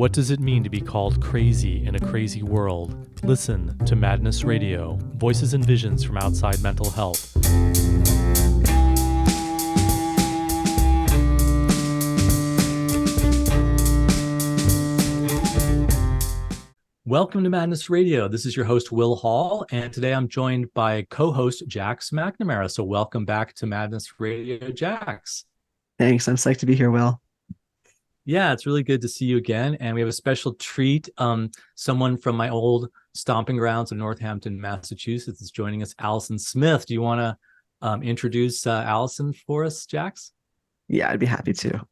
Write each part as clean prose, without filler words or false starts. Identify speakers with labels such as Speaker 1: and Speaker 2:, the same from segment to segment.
Speaker 1: What does it mean to be called crazy in a crazy world? Listen to Madness Radio, voices and visions from outside mental health. Welcome to Madness Radio. This is your host, Will Hall, and today I'm joined by co-host Jax McNamara. So welcome back to Madness Radio, Jax.
Speaker 2: Thanks. I'm psyched to be here, Will.
Speaker 1: Yeah, it's really good to see you again. And we have a special treat. Someone from my old stomping grounds of Northampton, Massachusetts is joining us, Alison Smith. Do you want to introduce Alison for us, Jax?
Speaker 2: Yeah, I'd be happy to.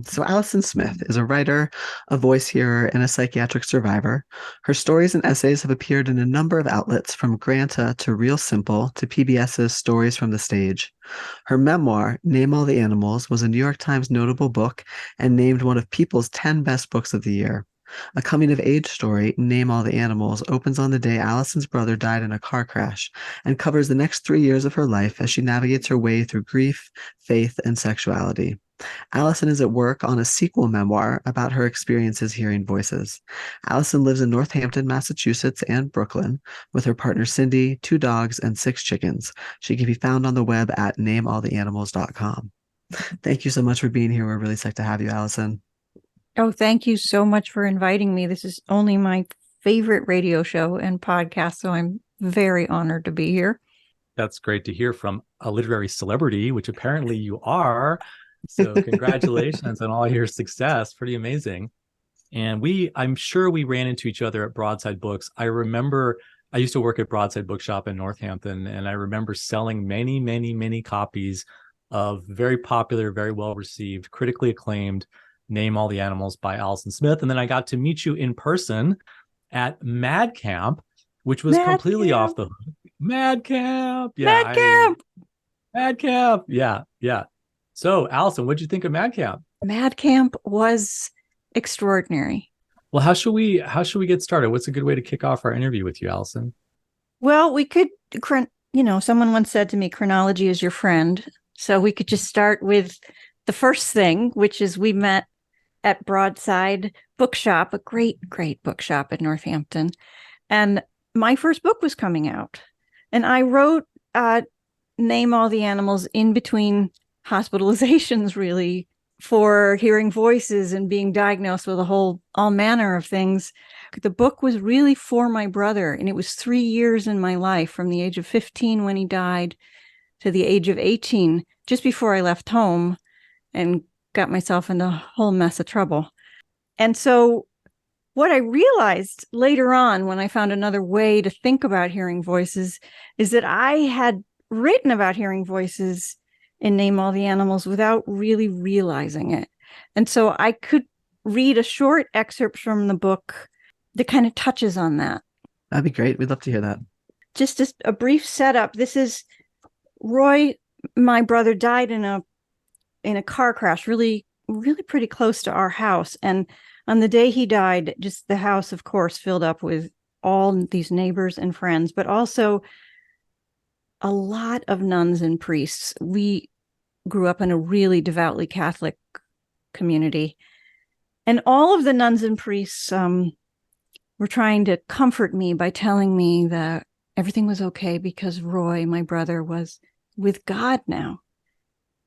Speaker 2: So Alison Smith is a writer, a voice hearer, and a psychiatric survivor. Her stories and essays have appeared in a number of outlets, from Granta to Real Simple to PBS's Stories from the Stage. Her memoir, Name All the Animals, was a New York Times notable book and named one of People's 10 best books of the year. A coming-of-age story, Name All the Animals, opens on the day Alison's brother died in a car crash and covers the next 3 years of her life as she navigates her way through grief, faith, and sexuality. Alison is at work on a sequel memoir about her experiences hearing voices. Alison lives in Northampton, Massachusetts and Brooklyn with her partner Cindy, 2 dogs, and 6 chickens. She can be found on the web at namealltheanimals.com. Thank you so much for being here. We're really psyched to have you, Alison.
Speaker 3: Oh, thank you so much for inviting me. This is only my favorite radio show and podcast, so I'm very honored to be here.
Speaker 1: That's great to hear from a literary celebrity, which apparently you are. So congratulations on all your success. Pretty amazing. And I'm sure we ran into each other at Broadside Books. I remember I used to work at Broadside Bookshop in Northampton, and I remember selling many, many, many copies of very popular, very well-received, critically acclaimed Name All the Animals by Alison Smith. And then I got to meet you in person at Mad Camp, which was completely off the hook. Mad Camp. Yeah. Mad Camp. Yeah. So, Alison, what did you think of Mad Camp?
Speaker 3: Mad Camp was extraordinary.
Speaker 1: Well, how should we get started? What's a good way to kick off our interview with you, Alison?
Speaker 3: Well, we could, someone once said to me, chronology is your friend. So we could just start with the first thing, which is we met at Broadside Bookshop, a great, great bookshop in Northampton. And my first book was coming out. And I wrote Name All the Animals in between hospitalizations, really, for hearing voices and being diagnosed with all manner of things. The book was really for my brother, and it was 3 years in my life, from the age of 15 when he died to the age of 18, just before I left home and got myself into a whole mess of trouble. And so what I realized later on, when I found another way to think about hearing voices, is that I had written about hearing voices in Name All the Animals without really realizing it. And so I could read a short excerpt from the book that kind of touches on that.
Speaker 2: That'd be great. We'd love to hear that.
Speaker 3: Just a brief setup. This is Roy, my brother, died in a car crash, really, really pretty close to our house. And on the day he died, just the house, of course, filled up with all these neighbors and friends, but also a lot of nuns and priests. We grew up in a really devoutly Catholic community. And all of the nuns and priests were trying to comfort me by telling me that everything was okay because Roy, my brother, was with God now.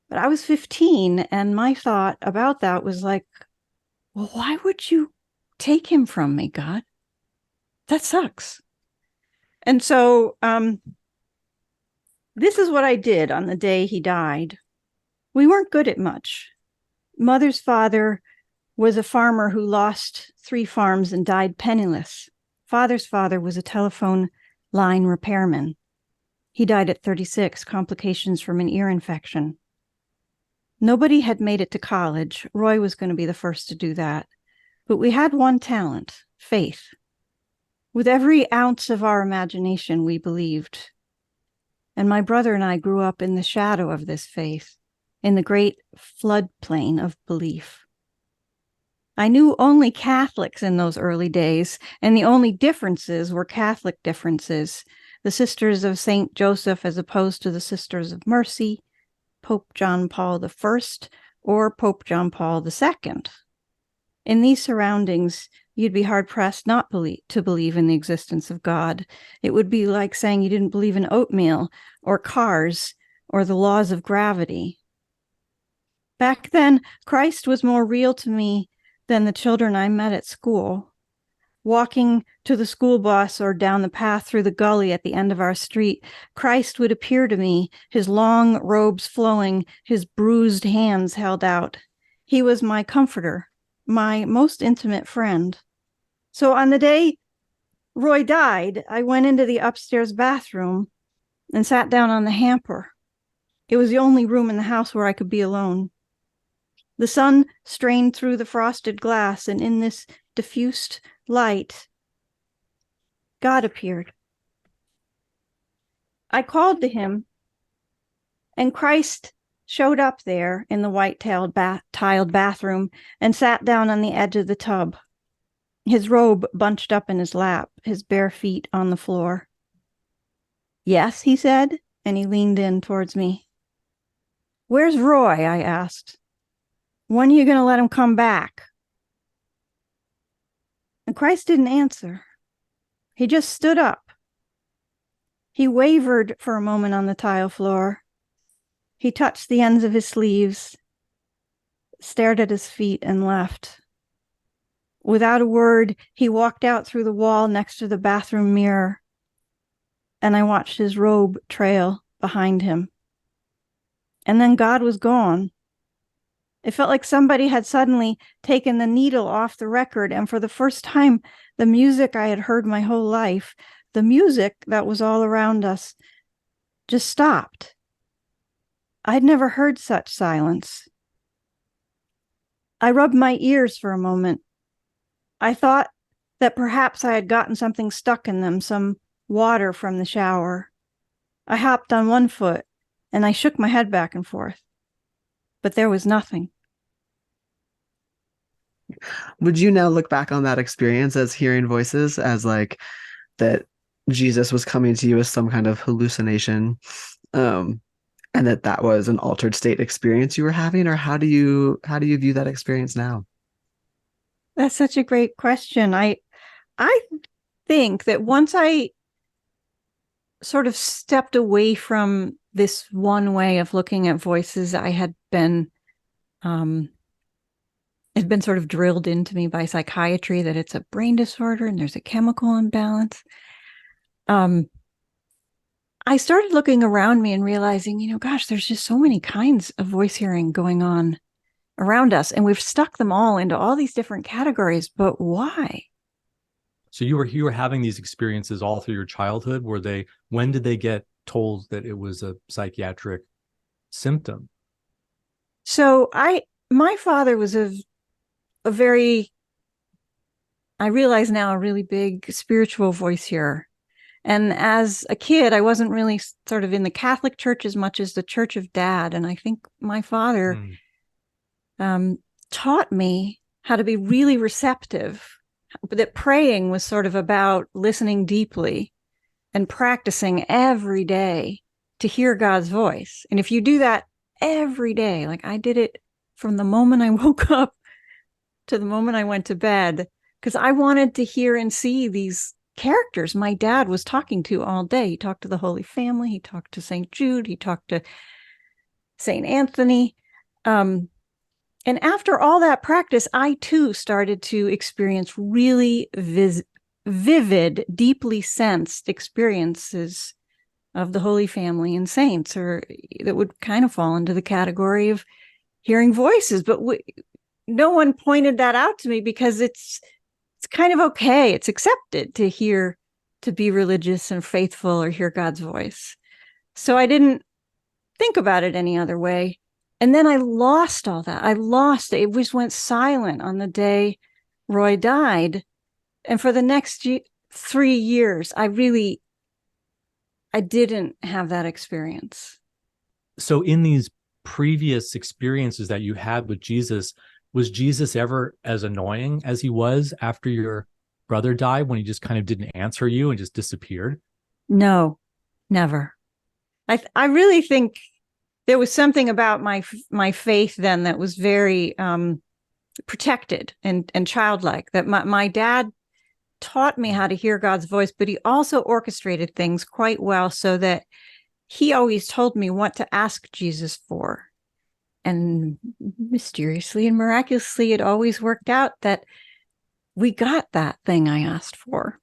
Speaker 3: But I was 15, and my thought about that was like, well, why would you take him from me, God? That sucks. And so this is what I did on the day he died. We weren't good at much. Mother's father was a farmer who lost 3 farms and died penniless. Father's father was a telephone line repairman. He died at 36, complications from an ear infection. Nobody had made it to college. Roy was going to be the first to do that. But we had one talent, faith. With every ounce of our imagination, we believed. And my brother and I grew up in the shadow of this faith, in the great floodplain of belief. I knew only Catholics in those early days, and the only differences were Catholic differences. The Sisters of St. Joseph as opposed to the Sisters of Mercy, Pope John Paul I, or Pope John Paul II. In these surroundings, you'd be hard-pressed not to believe in the existence of God. It would be like saying you didn't believe in oatmeal or cars or the laws of gravity. Back then, Christ was more real to me than the children I met at school. Walking to the school bus or down the path through the gully at the end of our street, Christ would appear to me, his long robes flowing, his bruised hands held out. He was my comforter, my most intimate friend. So on the day Roy died, I went into the upstairs bathroom and sat down on the hamper. It was the only room in the house where I could be alone. The sun strained through the frosted glass, and in this diffused light, God appeared. I called to him, and Christ showed up there in the white-tiled bathroom and sat down on the edge of the tub, his robe bunched up in his lap, his bare feet on the floor. "Yes," he said, and he leaned in towards me. "Where's Roy?" I asked. "When are you going to let him come back?" And Christ didn't answer. He just stood up. He wavered for a moment on the tile floor. He touched the ends of his sleeves, stared at his feet, and left. Without a word, he walked out through the wall next to the bathroom mirror, and I watched his robe trail behind him. And then God was gone. It felt like somebody had suddenly taken the needle off the record, and for the first time, the music I had heard my whole life, the music that was all around us, just stopped. I'd never heard such silence. I rubbed my ears for a moment. I thought that perhaps I had gotten something stuck in them, some water from the shower. I hopped on one foot, and I shook my head back and forth. But there was nothing.
Speaker 2: Would you now look back on that experience as hearing voices, as like that Jesus was coming to you as some kind of hallucination, and that was an altered state experience you were having, or how do you view that experience now?
Speaker 3: That's such a great question. I think that once I sort of stepped away from this one way of looking at voices, I had been it's been sort of drilled into me by psychiatry that it's a brain disorder and there's a chemical imbalance. I started looking around me and realizing, gosh, there's just so many kinds of voice hearing going on around us, and we've stuck them all into all these different categories. But why?
Speaker 1: So you were having these experiences all through your childhood. When did they get told that it was a psychiatric symptom?
Speaker 3: So my father was a very, I realize now, a really big spiritual voice hearer. And as a kid, I wasn't really sort of in the Catholic Church as much as the Church of Dad. And I think my father taught me how to be really receptive, that praying was sort of about listening deeply and practicing every day to hear God's voice. And if you do that every day, like I did it from the moment I woke up to the moment I went to bed, because I wanted to hear and see these characters my dad was talking to all day. He talked to the Holy Family. He talked to St. Jude. He talked to St. Anthony. And after all that practice, I too started to experience really vivid, deeply sensed experiences of the Holy Family and saints, or that would kind of fall into the category of hearing voices. But no one pointed that out to me, because it's kind of okay. It's accepted to be religious and faithful or hear God's voice. So I didn't think about it any other way. And then I lost all that. It just went silent on the day Roy died. And for the next 3 years, I didn't have that experience.
Speaker 1: So in these previous experiences that you had with Jesus, was Jesus ever as annoying as he was after your brother died, when he just kind of didn't answer you and just disappeared?
Speaker 3: No, never. I really think there was something about my faith then that was very protected and childlike. That my dad taught me how to hear God's voice, but he also orchestrated things quite well, so that he always told me what to ask Jesus for. And mysteriously and miraculously, it always worked out that we got that thing I asked for.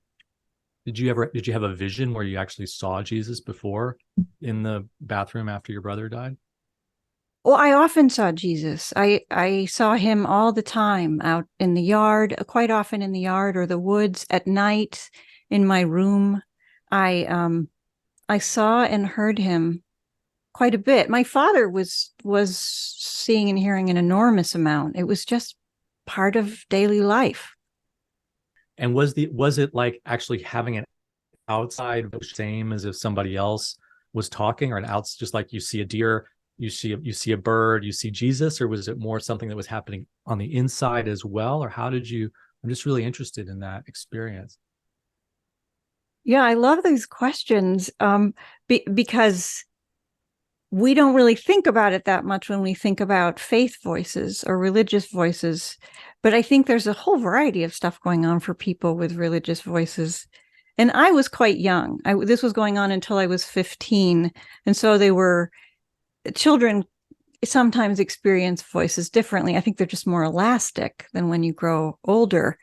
Speaker 1: Did you have a vision where you actually saw Jesus before in the bathroom after your brother died?
Speaker 3: Well, I often saw Jesus. I saw him all the time out in the yard, quite often in the yard or the woods, at night in my room. I saw and heard him quite a bit. My father was seeing and hearing an enormous amount. It was just part of daily life.
Speaker 1: And was it like actually having an outside same as if somebody else was talking, or an outs, just like you see a deer, you see a bird, you see Jesus, or was it more something that was happening on the inside as well? Or how did you? I'm just really interested in that experience.
Speaker 3: Yeah, I love these questions because we don't really think about it that much when we think about faith voices or religious voices. But I think there's a whole variety of stuff going on for people with religious voices. And I was quite young. This was going on until I was 15. And so children sometimes experience voices differently. I think they're just more elastic than when you grow older.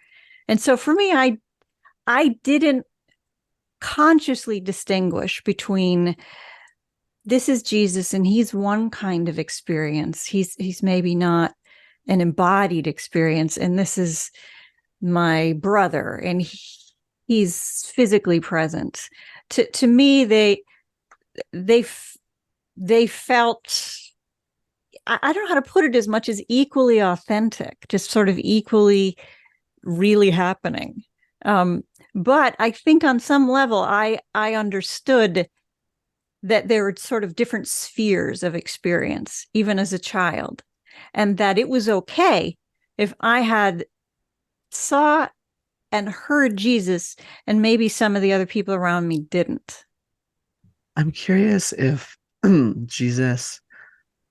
Speaker 3: And so for me, I didn't consciously distinguish between this is Jesus and he's one kind of experience. He's maybe not an embodied experience, and this is my brother and he's physically present. To me, they felt, I don't know how to put it, as much as equally authentic, just sort of equally really happening. But I think on some level, I understood that there were sort of different spheres of experience, even as a child, and that it was okay if I had saw and heard Jesus and maybe some of the other people around me didn't.
Speaker 2: I'm curious if Jesus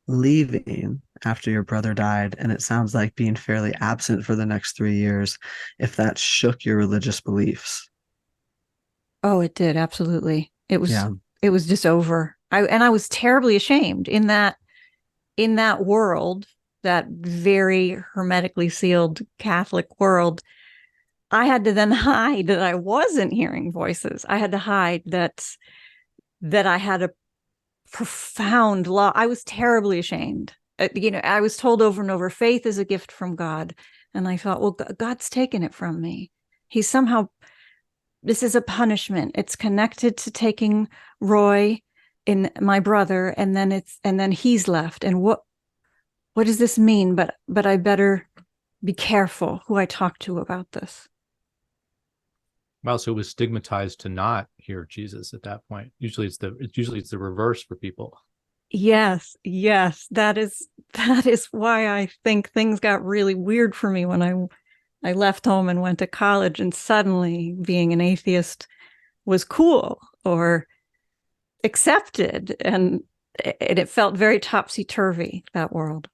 Speaker 2: leaving after your brother died, and it sounds like being fairly absent for the next 3 years, if that shook your religious beliefs.
Speaker 3: Oh, it did. Absolutely.
Speaker 2: Yeah.
Speaker 3: It was just over. I was terribly ashamed in that world, that very hermetically sealed Catholic world. I had to then hide that I wasn't hearing voices. I had to hide that I had a profound law. I was terribly ashamed. I was told over and over, faith is a gift from God. And I thought, well, God's taken it from me. He's somehow, this is a punishment. It's connected to taking Roy, in my brother, and then he's left. And what does this mean? But I better be careful who I talk to about this.
Speaker 1: Wow, so it was stigmatized to not hear Jesus at that point. Usually it's the reverse for people.
Speaker 3: Yes, that is why I think things got really weird for me when I left home and went to college, and suddenly being an atheist was cool or accepted, and it felt very topsy-turvy, that world.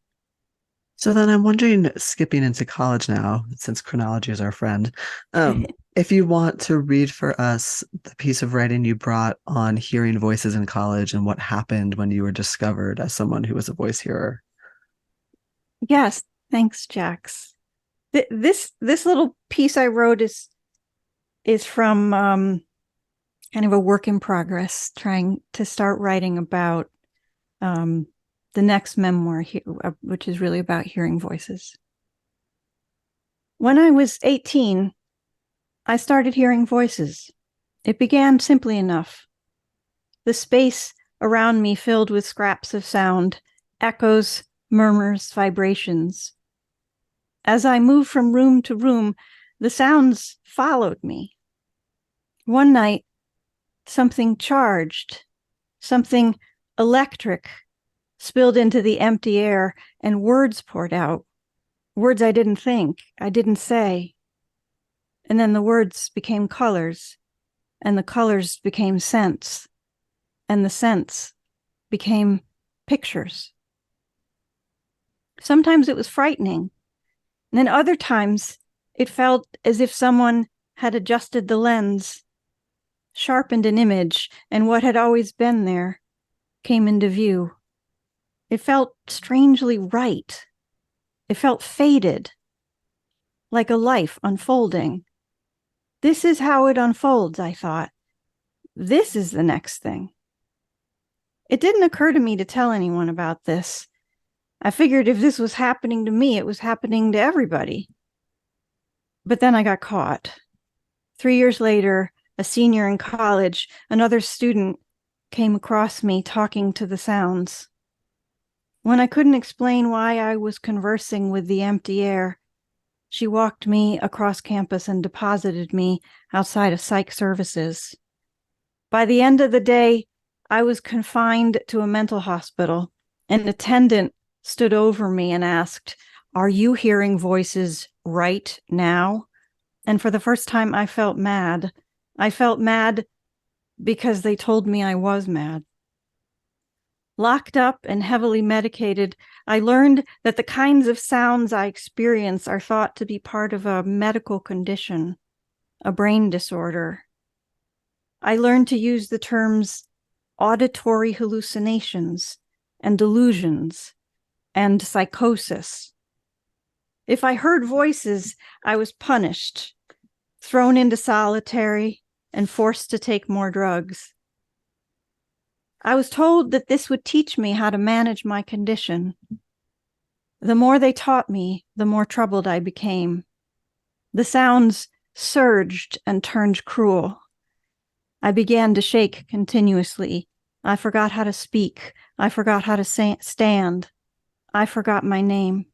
Speaker 2: So then I'm wondering, skipping into college now, since chronology is our friend, if you want to read for us the piece of writing you brought on hearing voices in college and what happened when you were discovered as someone who was a voice hearer.
Speaker 3: Yes, thanks, Jax. This little piece I wrote is from kind of a work in progress, trying to start writing about the next memoir, which is really about hearing voices. When I was 18, I started hearing voices. It began simply enough. The space around me filled with scraps of sound, echoes, murmurs, vibrations. As I moved from room to room, the sounds followed me. One night, something charged, something electric, spilled into the empty air, and words poured out. Words I didn't think, I didn't say. And then the words became colors, and the colors became scents, and the scents became pictures. Sometimes it was frightening, And then other times, it felt as if someone had adjusted the lens, sharpened an image, and what had always been there came into view. It felt strangely right. It felt faded, like a life unfolding. This is how it unfolds, I thought. This is the next thing. It didn't occur to me to tell anyone about this. I figured if this was happening to me, it was happening to everybody. But then I got caught. 3 years later, a senior in college, another student came across me talking to the sounds. When I couldn't explain why I was conversing with the empty air, she walked me across campus and deposited me outside of psych services. By the end of the day, I was confined to a mental hospital. An attendant stood over me and asked, "Are you hearing voices right now?" And for the first time, I felt mad. I felt mad because they told me I was mad. Locked up and heavily medicated, I learned that the kinds of sounds I experience are thought to be part of a medical condition, a brain disorder. I learned to use the terms auditory hallucinations and delusions and psychosis. If I heard voices, I was punished, thrown into solitary, and forced to take more drugs. I was told that this would teach me how to manage my condition. The more they taught me, the more troubled I became. The sounds surged and turned cruel. I began to shake continuously. I forgot how to speak. I forgot how to stand. I forgot my name.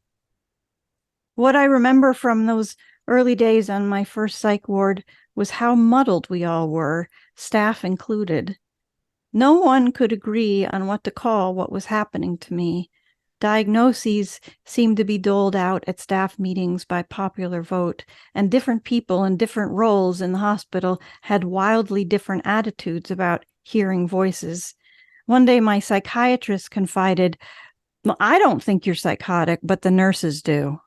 Speaker 3: What I remember from those early days on my first psych ward was how muddled we all were, staff included. No one could agree on what to call what was happening to me. Diagnoses seemed to be doled out at staff meetings by popular vote, and different people in different roles in the hospital had wildly different attitudes about hearing voices. One day my psychiatrist confided, "Well, I don't think you're psychotic, but the nurses do."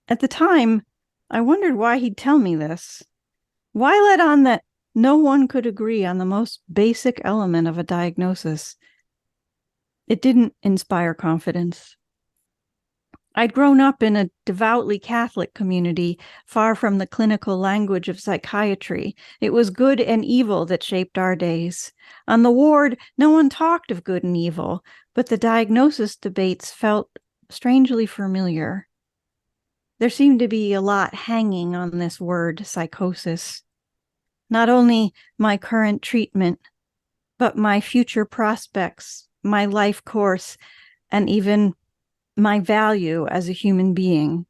Speaker 3: At the time, I wondered why he'd tell me this. Why let on that no one could agree on the most basic element of a diagnosis? It didn't inspire confidence. I'd grown up in a devoutly Catholic community, far from the clinical language of psychiatry. It was good and evil that shaped our days. On the ward, no one talked of good and evil, but the diagnosis debates felt strangely familiar. There seemed to be a lot hanging on this word, psychosis. Not only my current treatment, but my future prospects, my life course, and even my value as a human being.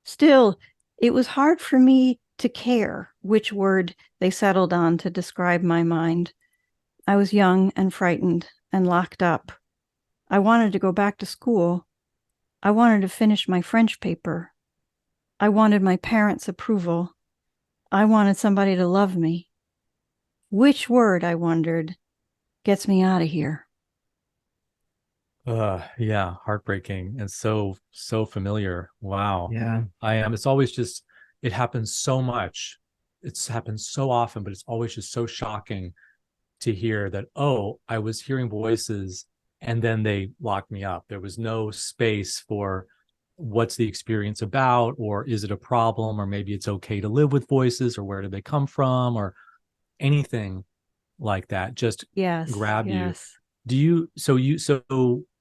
Speaker 3: Still, it was hard for me to care which word they settled on to describe my mind. I was young and frightened and locked up. I wanted to go back to school. I wanted to finish my French paper. I wanted my parents' approval. I wanted somebody to love me. Which word, I wondered, gets me out of here?
Speaker 1: Yeah, heartbreaking and so familiar. Wow.
Speaker 2: Yeah.
Speaker 1: It's always just, it happens so much. It's happened so often, but it's always just so shocking to hear that, oh, I was hearing voices and then they locked me up. There was no space for what's the experience about, or is it a problem, or maybe it's okay to live with voices, or where did they come from, or anything like that. Just grab you.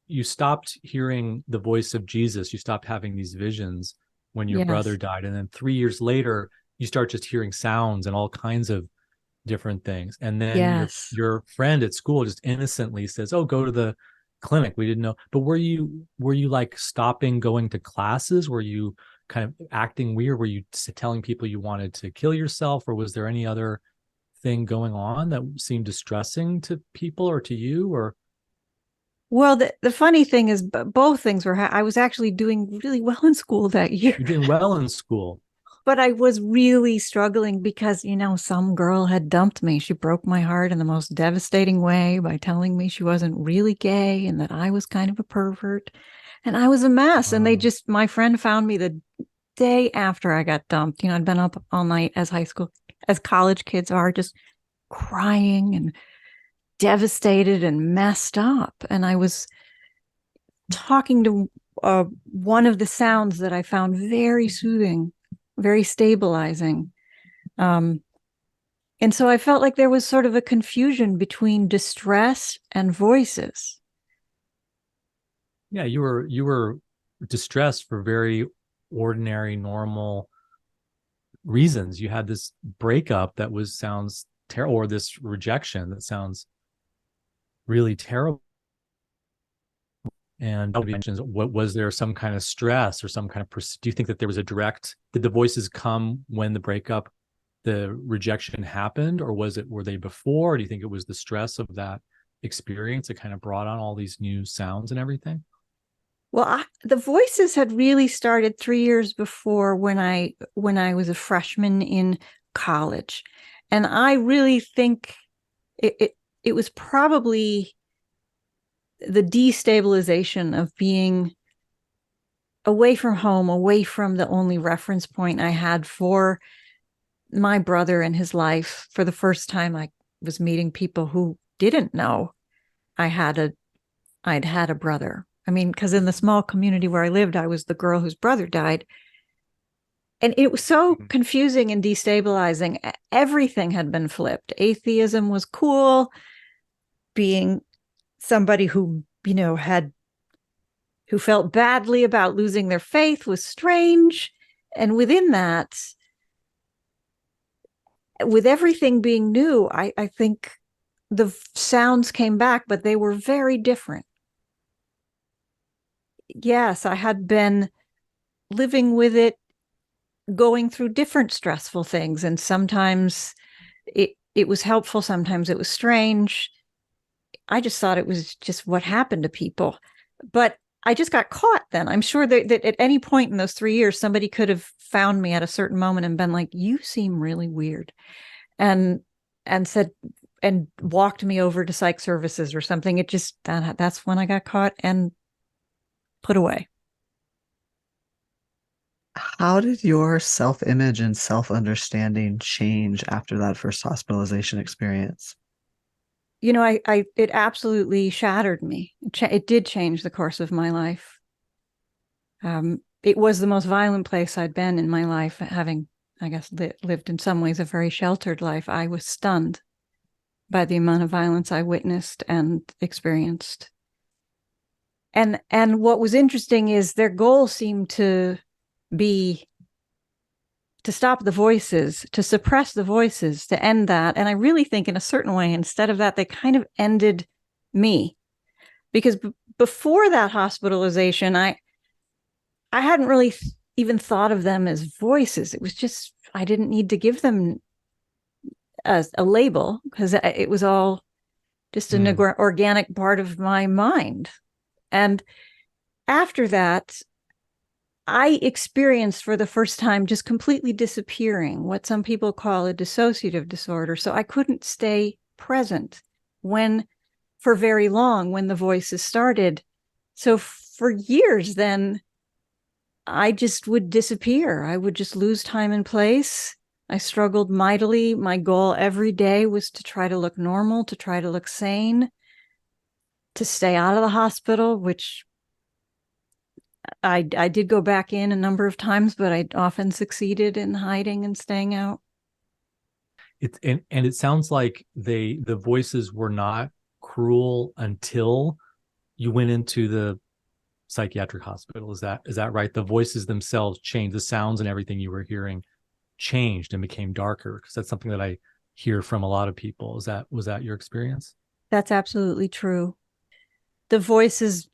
Speaker 1: You stopped hearing the voice of Jesus. You stopped having these visions when your brother died. And then 3 years later, you start just hearing sounds and all kinds of different things. And then your friend at school just innocently says, "Oh, go to the clinic. We didn't know." But were you like stopping going to classes? Were you kind of acting weird? Were you telling people you wanted to kill yourself? Or was there any other thing going on that seemed distressing to people or to you? Or
Speaker 3: well, the funny thing is, both things were. I was actually doing really well in school that year.
Speaker 1: You're doing well in school.
Speaker 3: But I was really struggling because, some girl had dumped me. She broke my heart in the most devastating way by telling me she wasn't really gay and that I was kind of a pervert. And I was a mess. And
Speaker 1: Wow.
Speaker 3: my friend found me the day after I got dumped. You know, I'd been up all night as college kids are, just crying and devastated and messed up. And I was talking to one of the sounds that I found very soothing, very stabilizing. Um, and so I felt like there was sort of a confusion between distress and voices.
Speaker 1: Yeah, you were distressed for very ordinary, normal reasons. You had this breakup that sounds terrible, or this rejection that sounds really terrible. And nobody mentions, what was there some kind of stress or some kind of do you think that there was did the voices come when the rejection happened, or were they before? Or do you think it was the stress of that experience that kind of brought on all these new sounds and everything?
Speaker 3: Well, the voices had really started 3 years before, when I was a freshman in college, and I really think it was probably the destabilization of being away from home, away from the only reference point I had for my brother and his life. For the first time, I was meeting people who didn't know I'd had a brother. I mean, because in the small community where I lived, I was the girl whose brother died. And it was so confusing and destabilizing. Everything had been flipped. Atheism was cool. Being somebody who, who felt badly about losing their faith was strange. And within that, with everything being new, I think the sounds came back, but they were very different. Yes, I had been living with it, going through different stressful things, and sometimes it was helpful, sometimes it was strange. I just thought it was just what happened to people. But I just got caught then. I'm sure that at any point in those 3 years, somebody could have found me at a certain moment and been like, "You seem really weird," and said, and walked me over to psych services or something. That's when I got caught and put away.
Speaker 2: How did your self-image and self-understanding change after that first hospitalization experience?
Speaker 3: It absolutely shattered me. It did change the course of my life. It was the most violent place I'd been in my life, having, I guess, lived in some ways a very sheltered life. I was stunned by the amount of violence I witnessed and experienced. And what was interesting is their goal seemed to be to stop the voices, to suppress the voices, to end that. And I really think in a certain way, instead of that, they kind of ended me. Because before that hospitalization, I hadn't really even thought of them as voices. It was just, I didn't need to give them a label, because it was all just an organic part of my mind. And after that, I experienced for the first time just completely disappearing, what some people call a dissociative disorder. So I couldn't stay present for very long when the voices started. So for years then, I just would disappear. I would just lose time and place. I struggled mightily. My goal every day was to try to look normal, to try to look sane, to stay out of the hospital, which I did go back in a number of times, but I often succeeded in hiding and staying out.
Speaker 1: And it sounds like the voices were not cruel until you went into the psychiatric hospital. Is that right? The voices themselves changed, the sounds and everything you were hearing changed and became darker, because that's something that I hear from a lot of people. Was that your experience?
Speaker 3: That's absolutely true. The voices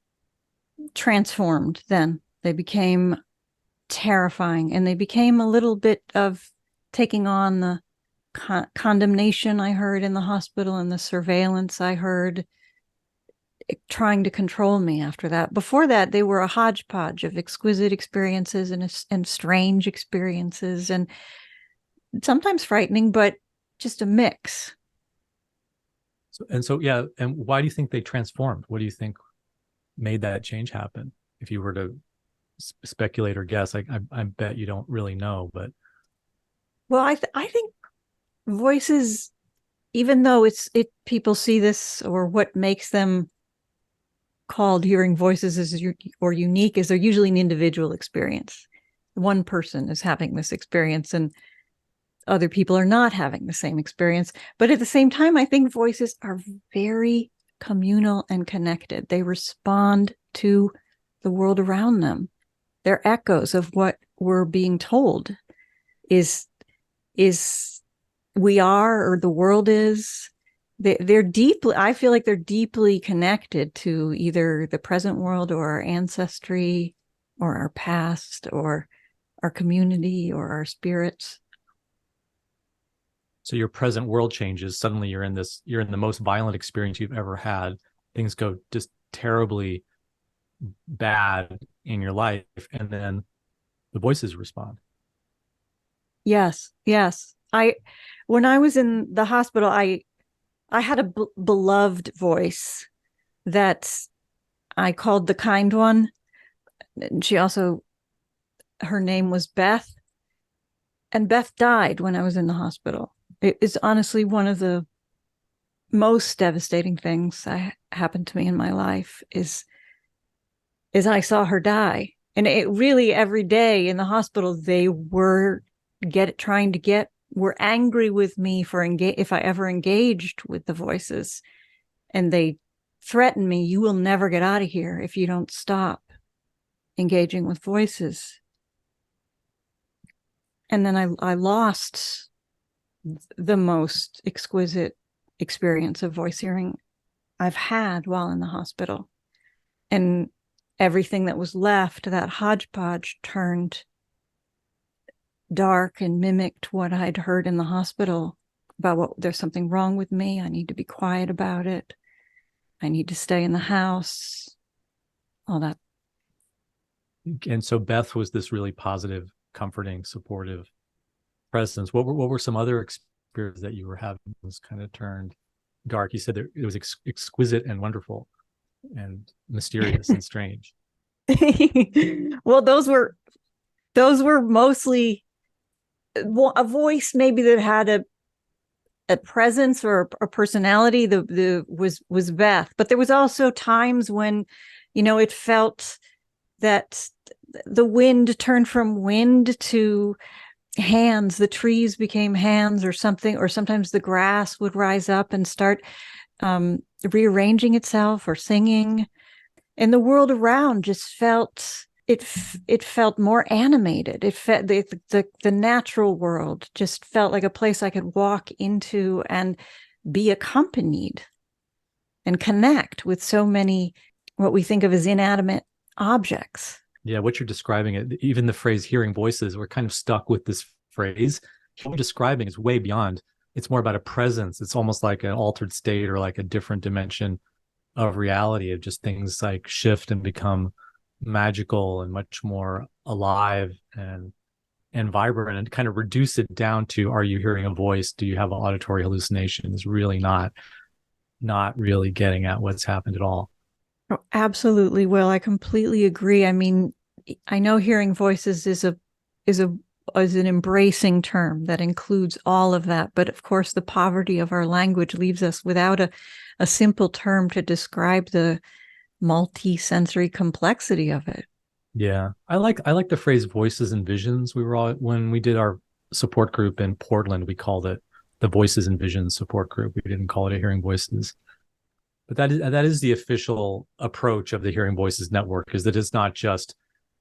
Speaker 3: transformed then. They became terrifying, and they became a little bit of taking on the condemnation I heard in the hospital and the surveillance I heard, trying to control me after that. Before that, they were a hodgepodge of exquisite experiences and strange experiences, and sometimes frightening, but just a mix.
Speaker 1: So yeah. And why do you think they transformed? What do you think made that change happen? if you were to speculate or guess. I bet you don't really know, but
Speaker 3: Well, I think voices, even though people see this, or what makes them called hearing voices or unique, is they're usually an individual experience. One person is having this experience and other people are not having the same experience. But at the same time, I think voices are very communal and connected. They respond to the world around them. They're echoes of what we're being told is we are, or the world is. They're deeply, I feel like they're deeply connected to either the present world or our ancestry or our past or our community or our spirits.
Speaker 1: So your present world changes. Suddenly you're in the most violent experience you've ever had. Things go just terribly bad in your life, and then the voices respond.
Speaker 3: Yes. When I was in the hospital, I had a beloved voice that I called the kind one. She also, her name was Beth. And Beth died when I was in the hospital. It is honestly one of the most devastating things that happened to me in my life is I saw her die. And it really, every day in the hospital, they were were angry with me for if I ever engaged with the voices. And they threatened me, you will never get out of here if you don't stop engaging with voices. And then I lost the most exquisite experience of voice hearing I've had while in the hospital. And everything that was left, that hodgepodge, turned dark and mimicked what I'd heard in the hospital about there's something wrong with me. I need to be quiet about it. I need to stay in the house. All that.
Speaker 1: And so Beth was this really positive, comforting, supportive presence. What were some other experiences that you were having was kind of turned dark? You said that it was exquisite and wonderful and mysterious and strange.
Speaker 3: Well, those were mostly a voice maybe that had a presence or a personality. Was Beth, but there was also times when, it felt that the wind turned from wind to hands. The trees became hands or something, or sometimes the grass would rise up and start rearranging itself or singing. And the world around just felt more animated. It felt the natural world just felt like a place I could walk into and be accompanied and connect with so many what we think of as inanimate objects.
Speaker 1: Yeah, what you're describing, it, even the phrase hearing voices, we're kind of stuck with this phrase. What we're describing is way beyond. It's more about a presence. It's almost like an altered state or like a different dimension of reality, of just things like shift and become magical and much more alive and vibrant, and kind of reduce it down to, are you hearing a voice? Do you have an auditory hallucination? Is really not really getting at what's happened at all.
Speaker 3: Oh, absolutely. Well, I completely agree. I mean, I know hearing voices is an embracing term that includes all of that. But of course, the poverty of our language leaves us without a simple term to describe the multi-sensory complexity of it.
Speaker 1: Yeah. I like the phrase voices and visions. When we did our support group in Portland, we called it the Voices and Visions support group. We didn't call it a Hearing Voices. But that is the official approach of the Hearing Voices Network, is that it's not just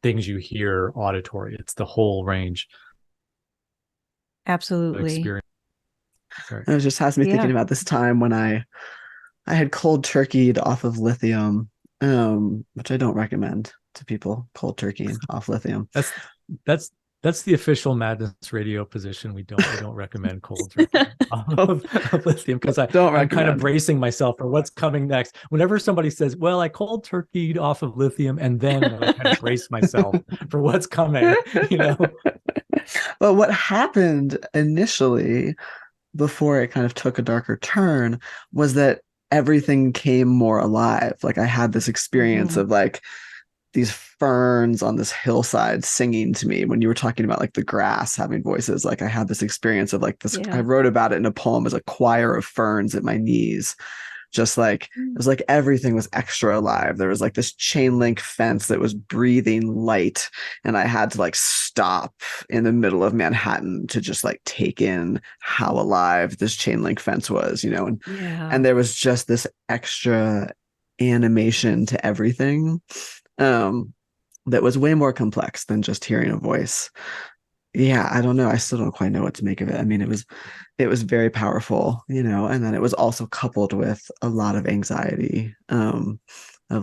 Speaker 1: things you hear auditory. It's the whole range.
Speaker 3: Absolutely.
Speaker 1: Experience.
Speaker 2: It just has me thinking about this time when I had cold turkeyed off of lithium, which I don't recommend to people, cold turkey off lithium.
Speaker 1: That's the official Madness Radio position. We don't recommend cold turkey of lithium, because I'm kind of bracing myself for what's coming next. Whenever somebody says, well, I cold turkeyed off of lithium, and then I kind of brace myself for what's coming,
Speaker 2: But what happened initially, before it kind of took a darker turn, was that everything came more alive. Like I had this experience of like these ferns on this hillside singing to me. When you were talking about like the grass having voices, like I had this experience of like this, I
Speaker 3: Yeah.
Speaker 2: wrote about it in a poem as a choir of ferns at my knees. Just like it was like everything was extra alive. There was like this chain link fence that was breathing light, and I had to like stop in the middle of Manhattan to just like take in how alive this chain link fence was, you know. And
Speaker 3: Yeah.
Speaker 2: there was just this extra animation to everything, um, that was way more complex than just hearing a voice. Yeah, I don't know. I still don't quite know what to make of it. I mean, it was very powerful, you know, and then it was also coupled with a lot of anxiety, of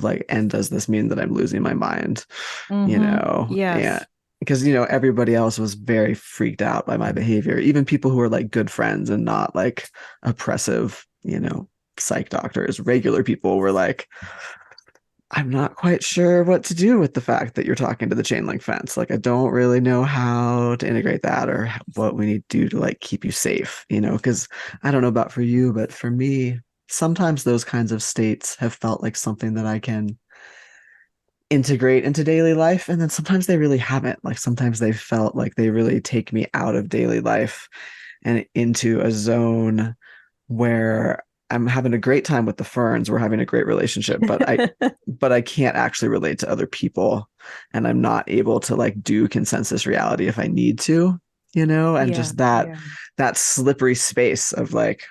Speaker 2: like, and does this mean that I'm losing my mind, you
Speaker 3: Mm-hmm.
Speaker 2: know? And
Speaker 3: Yes.
Speaker 2: because, you know, everybody else was very freaked out by my behavior, even people who were like good friends and not like oppressive, you know, psych doctors. Regular people were like, I'm not quite sure what to do with the fact that you're talking to the chain link fence. Like, I don't really know how to integrate that or what we need to do to like keep you safe, you know, because I don't know about for you, but for me, sometimes those kinds of states have felt like something that I can integrate into daily life. And then sometimes they really haven't. Like, sometimes they felt like they really take me out of daily life and into a zone where I'm having a great time with the ferns. We're having a great relationship, but I can't actually relate to other people, and I'm not able to like do consensus reality if I need to, you know, and
Speaker 3: Yeah.
Speaker 2: just that
Speaker 3: Yeah.
Speaker 2: that slippery space of like,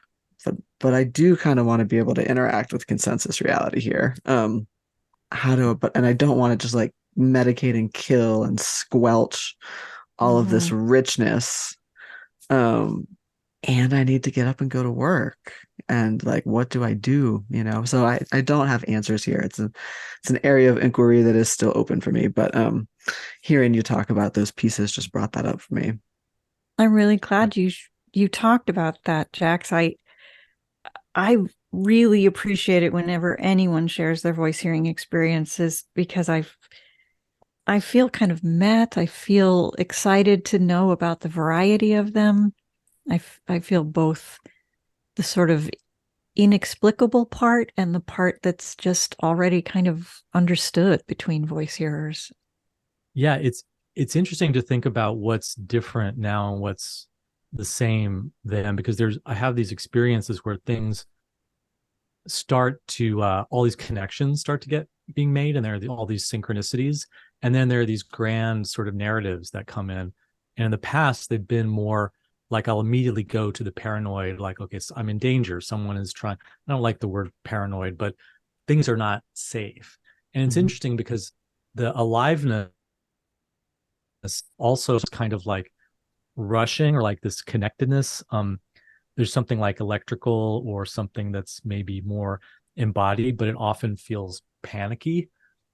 Speaker 2: but I do kind of want to be able to interact with consensus reality here. How do but and I don't want to just like medicate and kill and squelch all of this
Speaker 3: Mm-hmm.
Speaker 2: richness. Um, and I need to get up and go to work. And like, what do I do? You know, so I don't have answers here. It's an area of inquiry that is still open for me. But hearing you talk about those pieces just brought that up for me.
Speaker 3: I'm really glad you talked about that, Jax. I really appreciate it whenever anyone shares their voice hearing experiences because I feel kind of met. I feel excited to know about the variety of them. I feel both the sort of inexplicable part and the part that's just already kind of understood between voice hearers.
Speaker 1: Yeah, it's interesting to think about what's different now and what's the same then, because I have these experiences where things start to all these connections start to get being made, and there are all these synchronicities, and then there are these grand sort of narratives that come in. And in the past they've been more like, I'll immediately go to the paranoid, like, okay, so I'm in danger, someone is trying, I don't like the word paranoid, but things are not safe. And it's
Speaker 2: Mhm.
Speaker 1: interesting because the aliveness also is kind of like rushing, or like this connectedness. There's something like electrical or something that's maybe more embodied, but it often feels panicky.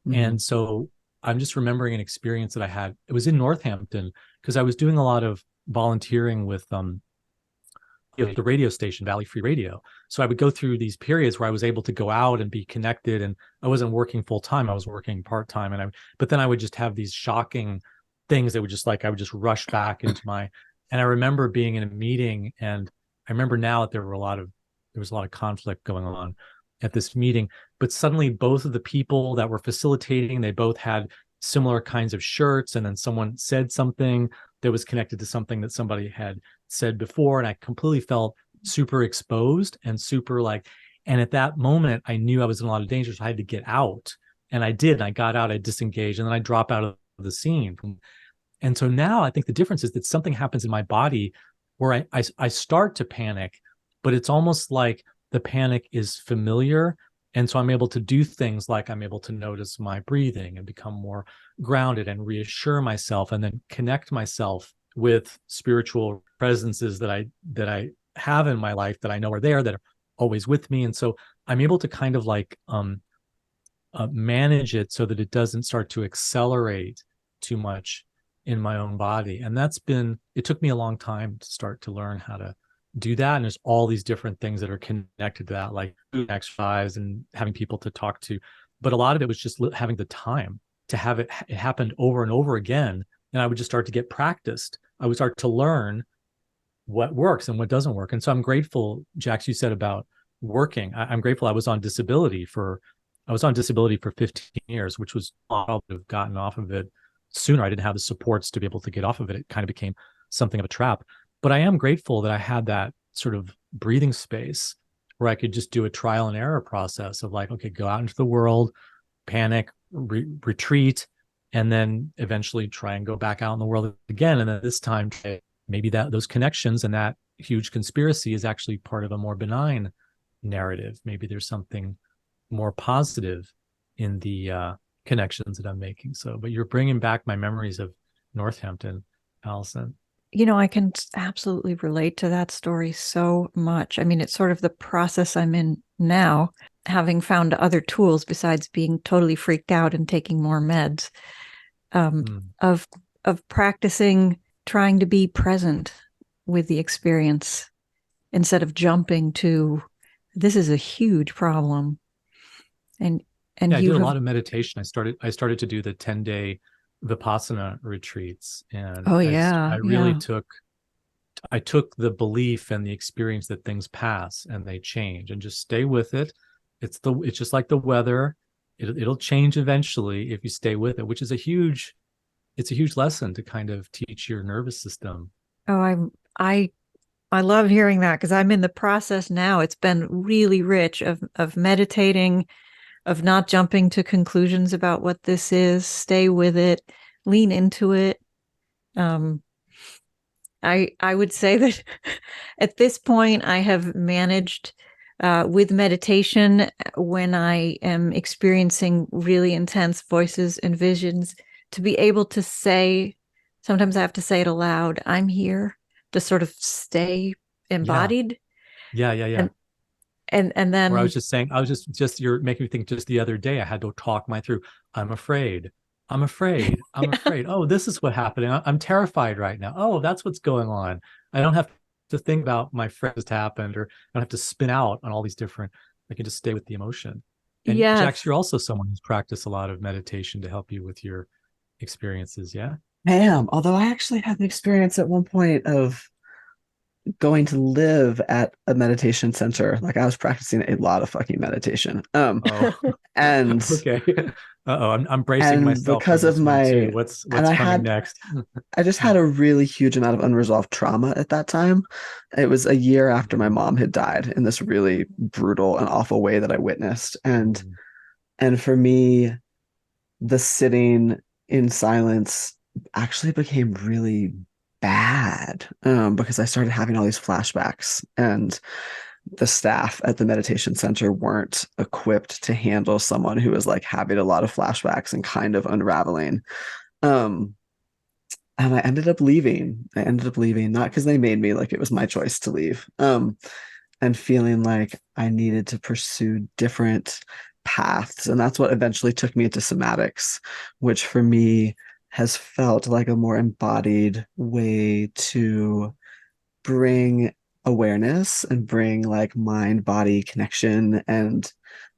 Speaker 1: And
Speaker 2: Mhm.
Speaker 1: so I'm just remembering an experience that I had. It was in Northampton because I was doing a lot of volunteering with the radio station, Valley Free Radio. So I would go through these periods where I was able to go out and be connected, and I wasn't working full time. I was working part time, but then I would just have these shocking things that would just like, I would just rush back into my, and I remember being in a meeting, and I remember now that there was a lot of conflict going on at this meeting, but suddenly both of the people that were facilitating, they both had similar kinds of shirts, and then someone said something that was connected to something that somebody had said before, and I completely felt super exposed and super like, and at that moment I knew I was in a lot of danger, so I had to get out, and I did. And I got out, I disengaged, and then I drop out of the scene. And so now I think the difference is that something happens in my body where I start to panic, but it's almost like the panic is familiar. And so I'm able to do things like I'm able to notice my breathing and become more grounded and reassure myself, and then connect myself with spiritual presences that I have in my life that I know are there, that are always with me. And so I'm able to kind of like manage it so that it doesn't start to accelerate too much in my own body. And it took me a long time to start to learn how to do that. And there's all these different things that are connected to that, like food, exercise, and having people to talk to. But a lot of it was just having the time to have it happened over and over again. And I would just start to get practiced. I would start to learn what works and what doesn't work. And so I'm grateful, Jax, you said about working. I'm grateful I was on disability for I was on disability for 15 years, which was I would have gotten off of it sooner. I didn't have the supports to be able to get off of it. It kind of became something of a trap. But I am grateful that I had that sort of breathing space where I could just do a trial and error process of like, okay, go out into the world, panic, retreat, and then eventually try and go back out in the world again. And then this time, maybe that those connections and that huge conspiracy is actually part of a more benign narrative. Maybe there's something more positive in the connections that I'm making. So, but you're bringing back my memories of Northampton, Alison.
Speaker 3: I can absolutely relate to that story so much. I mean, it's sort of the process I'm in now, having found other tools besides being totally freaked out and taking more meds, of practicing trying to be present with the experience instead of jumping to, this is a huge problem. And
Speaker 1: yeah, I did a lot of meditation. I started to do the 10-day Vipassana retreats, and I really took the belief and the experience that things pass and they change, and just stay with it. It's just like the weather. It'll change eventually if you stay with it, which is a huge lesson to kind of teach your nervous system.
Speaker 3: Oh, I love hearing that, because I'm in the process now. It's been really rich of meditating, of not jumping to conclusions about what this is, stay with it, lean into it. I would say that at this point I have managed with meditation, when I am experiencing really intense voices and visions, to be able to say, sometimes I have to say it aloud, I'm here, to sort of stay embodied.
Speaker 1: Yeah.
Speaker 3: And then
Speaker 1: where I was just saying, you're making me think, just the other day, I had to talk my through. I'm afraid. I'm afraid. I'm afraid. Oh, this is what happened. I'm terrified right now. Oh, that's what's going on. I don't have to think about my friend just happened, or I don't have to spin out on all these different, I can just stay with the emotion. And
Speaker 3: yes.
Speaker 1: Jax, you're also someone who's practiced a lot of meditation to help you with your experiences. Yeah.
Speaker 2: I am. Although I actually had an experience at one point of going to live at a meditation center. Like, I was practicing a lot of fucking meditation. And
Speaker 1: okay. I'm bracing
Speaker 2: and
Speaker 1: myself
Speaker 2: because
Speaker 1: for
Speaker 2: of
Speaker 1: this one
Speaker 2: my
Speaker 1: too. What's
Speaker 2: and
Speaker 1: coming next?
Speaker 2: I just had a really huge amount of unresolved trauma at that time. It was a year after my mom had died in this really brutal and awful way that I witnessed. And for me, the sitting in silence actually became really bad, because I started having all these flashbacks, and the staff at the meditation center weren't equipped to handle someone who was like having a lot of flashbacks and kind of unraveling. Um, and I ended up leaving. Not because they made me, like it was my choice to leave. And feeling like I needed to pursue different paths. And that's what eventually took me into somatics, which for me has felt like a more embodied way to bring awareness and bring like mind body connection, and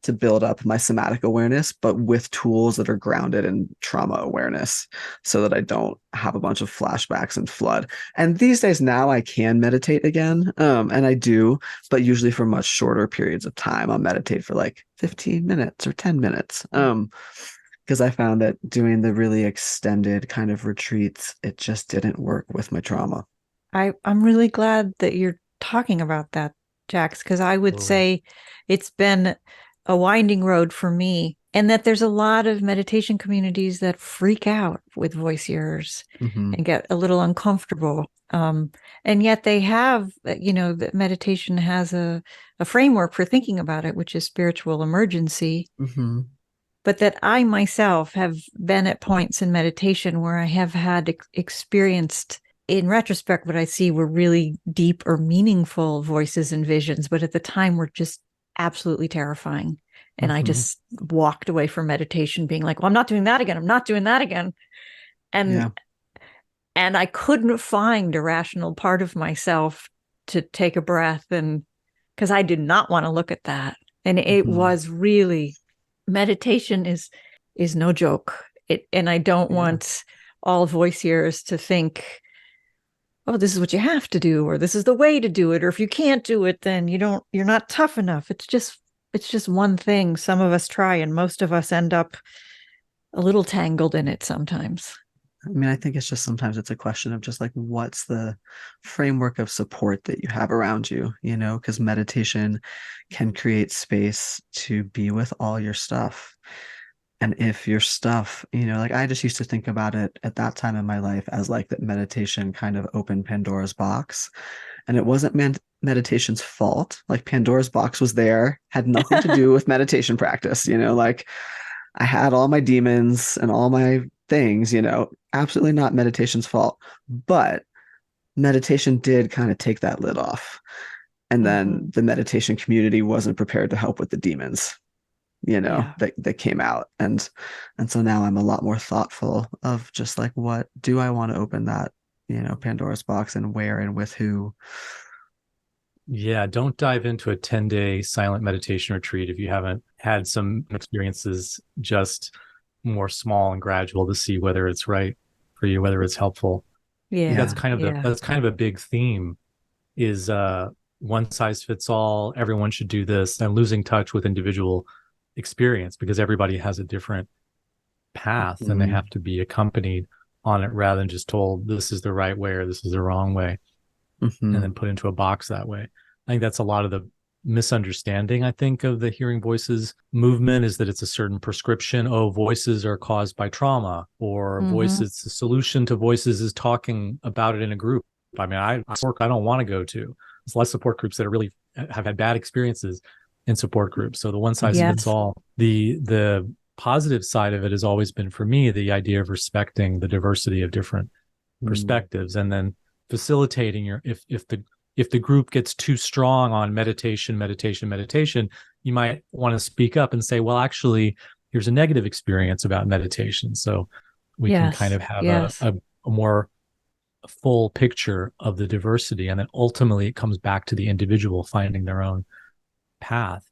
Speaker 2: to build up my somatic awareness, but with tools that are grounded in trauma awareness, so that I don't have a bunch of flashbacks and flood. And these days now I can meditate again, and I do, but usually for much shorter periods of time. I'll meditate for like 15 minutes or 10 minutes, because I found that doing the really extended kind of retreats, it just didn't work with my trauma.
Speaker 3: I'm really glad that you're talking about that, Jax, because I would say it's been a winding road for me, and that there's a lot of meditation communities that freak out with voice hearers and get a little uncomfortable. And yet they have, that meditation has a framework for thinking about it, which is spiritual emergency. But that I myself have been at points in meditation where I have had experienced, in retrospect, what I see were really deep or meaningful voices and visions, but at the time were just absolutely terrifying. And I just walked away from meditation being like, well, I'm not doing that again. I'm not doing that again. And I couldn't find a rational part of myself to take a breath, and because I did not want to look at that. And it was really, meditation is no joke. And I don't want all voice hearers to think, oh, this is what you have to do, or this is the way to do it, or if you can't do it, then you're not tough enough. It's just it's just one thing some of us try, and most of us end up a little tangled in it sometimes.
Speaker 2: I mean, I think it's just sometimes it's a question of just like what's the framework of support that you have around you, because meditation can create space to be with all your stuff. And if your stuff, like I just used to think about it at that time in my life as like that meditation kind of opened Pandora's box. And it wasn't meditation's fault. Like Pandora's box was there, had nothing to do with meditation practice, like I had all my demons and all my things, absolutely not meditation's fault. But meditation did kind of take that lid off. And then the meditation community wasn't prepared to help with the demons,
Speaker 3: Yeah.
Speaker 2: that came out. And so now I'm a lot more thoughtful of just like, what do I want to open that, Pandora's box, and where and with who?
Speaker 1: Yeah, don't dive into a 10-day silent meditation retreat if you haven't had some experiences, just more small and gradual to see whether it's right for you, whether it's helpful.
Speaker 3: Yeah.
Speaker 1: That's kind of that's kind of a big theme is one size fits all, everyone should do this, and losing touch with individual experience because everybody has a different path and they have to be accompanied on it rather than just told this is the right way or this is the wrong way. And then put into a box that way. I think that's a lot of the misunderstanding, I think, of the hearing voices movement is that it's a certain prescription. Oh, voices are caused by trauma, or voices, the solution to voices is talking about it in a group. I mean, I don't want to go to. There's less support groups that are really have had bad experiences in support groups. So the one size fits all. The positive side of it has always been for me the idea of respecting the diversity of different perspectives, and then facilitating your if the group gets too strong on meditation, you might want to speak up and say, well, actually, here's a negative experience about meditation. So we can kind of have a more full picture of the diversity. And then ultimately it comes back to the individual finding their own path,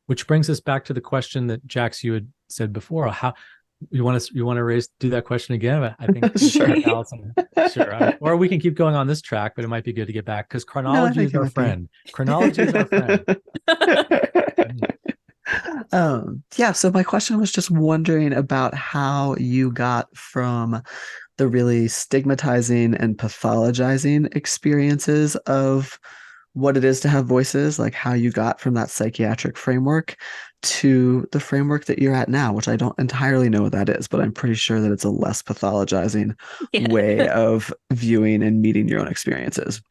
Speaker 1: which brings us back to the question that Jax, you had said before, how you want to do that question again? I think
Speaker 2: Sure.
Speaker 1: Alison, sure. Or we can keep going on this track, but it might be good to get back because chronology is our friend. Chronology is our friend.
Speaker 2: Yeah, so my question was just wondering about how you got from the really stigmatizing and pathologizing experiences of what it is to have voices, like how you got from that psychiatric framework to the framework that you're at now, which I don't entirely know what that is, but I'm pretty sure that it's a less pathologizing way of viewing and meeting your own experiences.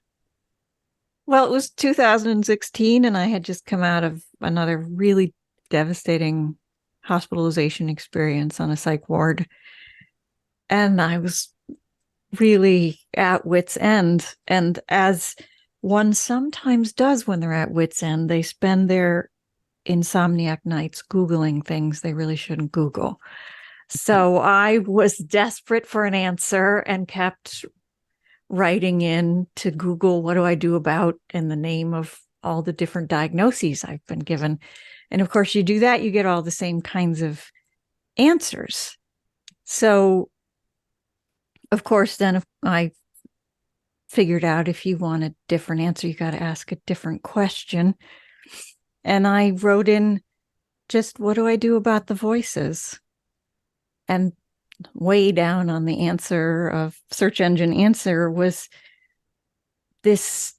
Speaker 3: Well, it was 2016, and I had just come out of another really devastating hospitalization experience on a psych ward. And I was really at wit's end. And as one sometimes does when they're at wit's end, they spend their insomniac nights Googling things they really shouldn't Google. So I was desperate for an answer and kept writing in to Google, what do I do about, in the name of all the different diagnoses I've been given. And of course, you do that, you get all the same kinds of answers. So, of course, then I figured out if you want a different answer, you got to ask a different question. And I wrote in just, what do I do about the voices? And way down on the answer of search engine answer was this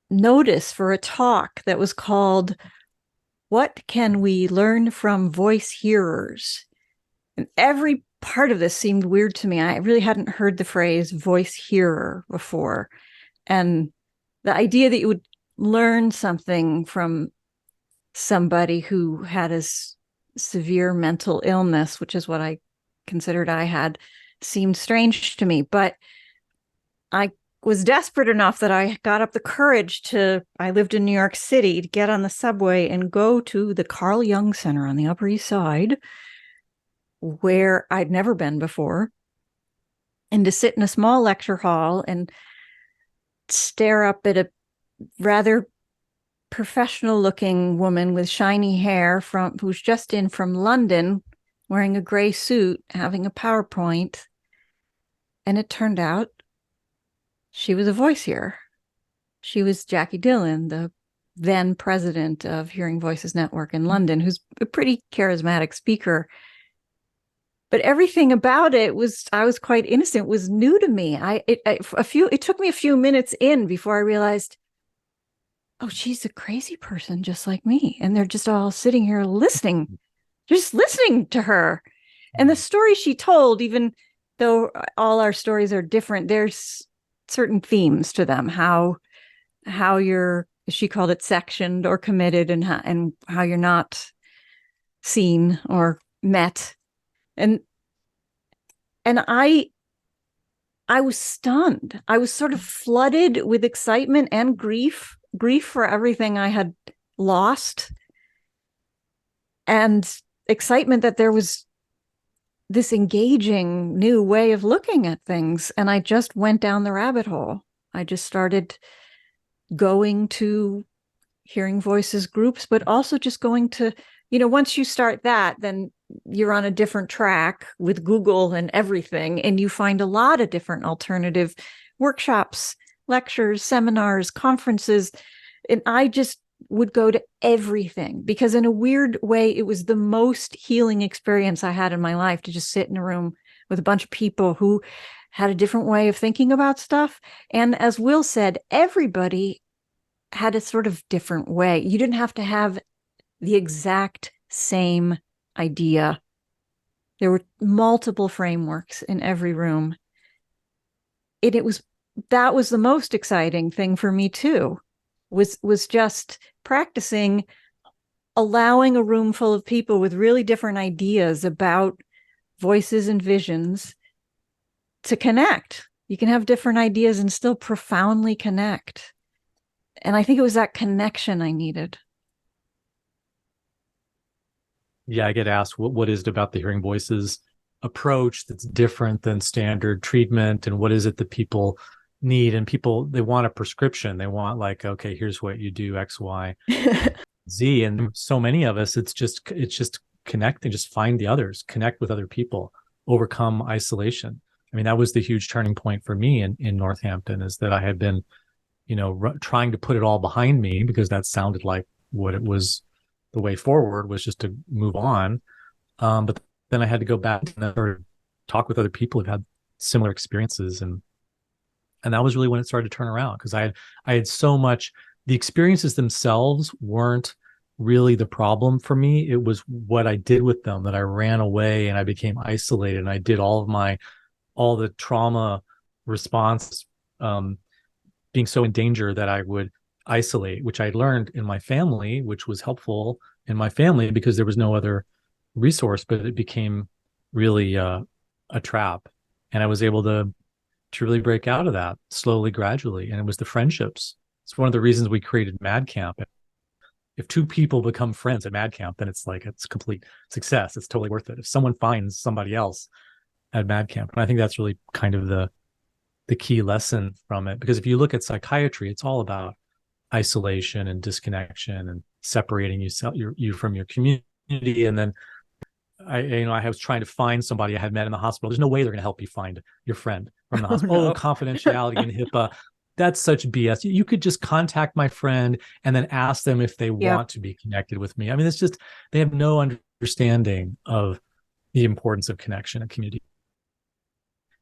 Speaker 3: notice for a talk that was called, What Can We Learn from Voice Hearers? And every part of this seemed weird to me. I really hadn't heard the phrase voice hearer before. And the idea that you would learn something from somebody who had a severe mental illness, which is what I considered I had, seemed strange to me. But I was desperate enough that I got up the courage I lived in New York City, to get on the subway and go to the Carl Jung Center on the Upper East Side, where I'd never been before, and to sit in a small lecture hall and stare up at a rather professional looking woman with shiny hair who's just in from London, wearing a gray suit, having a PowerPoint. And it turned out she was a voice hearer. She was Jackie Dillon, the then president of Hearing Voices Network in London, who's a pretty charismatic speaker. But everything about it I was quite innocent, was new to me. It took me a few minutes in before I realized, oh, she's a crazy person just like me. And they're just all sitting here listening, just listening to her. And the story she told, even though all our stories are different, there's certain themes to them. How you're, she called it sectioned or committed, and how you're not seen or met. And I was stunned. I was sort of flooded with excitement and grief for everything I had lost, and excitement that there was this engaging new way of looking at things. And I just went down the rabbit hole. I just started going to Hearing Voices groups, but also just going to, once you start that, then you're on a different track with Google and everything. And you find a lot of different alternative workshops, lectures, seminars, conferences. And I just would go to everything, because in a weird way, it was the most healing experience I had in my life, to just sit in a room with a bunch of people who had a different way of thinking about stuff. And as Will said, everybody had a sort of different way. You didn't have to have the exact same idea. There were multiple frameworks in every room. And that was the most exciting thing for me too, was just practicing allowing a room full of people with really different ideas about voices and visions to connect. You can have different ideas and still profoundly connect. And I think it was that connection I needed.
Speaker 1: Yeah, I get asked what is it about the Hearing Voices approach that's different than standard treatment, and what is it that people need? And people, they want a prescription. They want, like, okay, here's what you do, X, Y, Z. And so many of us, it's just connecting, just find the others, connect with other people, overcome isolation. I mean, that was the huge turning point for me in Northampton, is that I had been, trying to put it all behind me, because that sounded like what it was. The way forward was just to move on. But then I had to go back and talk with other people who've had similar experiences. And that was really when it started to turn around, because I had so much, the experiences themselves weren't really the problem for me. It was what I did with them, that I ran away and I became isolated, and I did all the trauma response, being so in danger that I would isolate, which I learned in my family, which was helpful in my family because there was no other resource, but it became really a trap. And I was able to really break out of that slowly, gradually. And it was the friendships. It's one of the reasons we created Mad Camp. If two people become friends at Mad Camp, then it's complete success. It's totally worth it. If someone finds somebody else at Mad Camp, and I think that's really kind of the key lesson from it. Because if you look at psychiatry, it's all about isolation and disconnection and separating you from your community. And then I was trying to find somebody I had met in the hospital. There's no way they're going to help you find your friend from the hospital. No. Confidentiality and HIPAA. That's such BS. You could just contact my friend and then ask them if they want to be connected with me. I mean, it's just, they have no understanding of the importance of connection and community.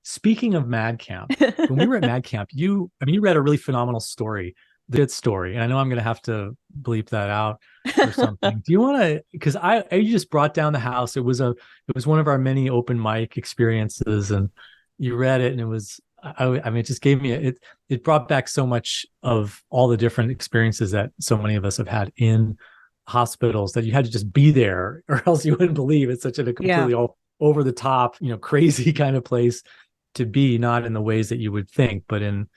Speaker 1: Speaking of Mad Camp, when we were at Mad Camp, you read a really phenomenal story, good story. And I know I'm going to have to bleep that out or something. Do you want to, because you just brought down the house. It was one of our many open mic experiences, and you read it, and it was, it just gave me, it brought back so much of all the different experiences that so many of us have had in hospitals, that you had to just be there or else you wouldn't believe it's such a completely all over the top, crazy kind of place to be, not in the ways that you would think, but in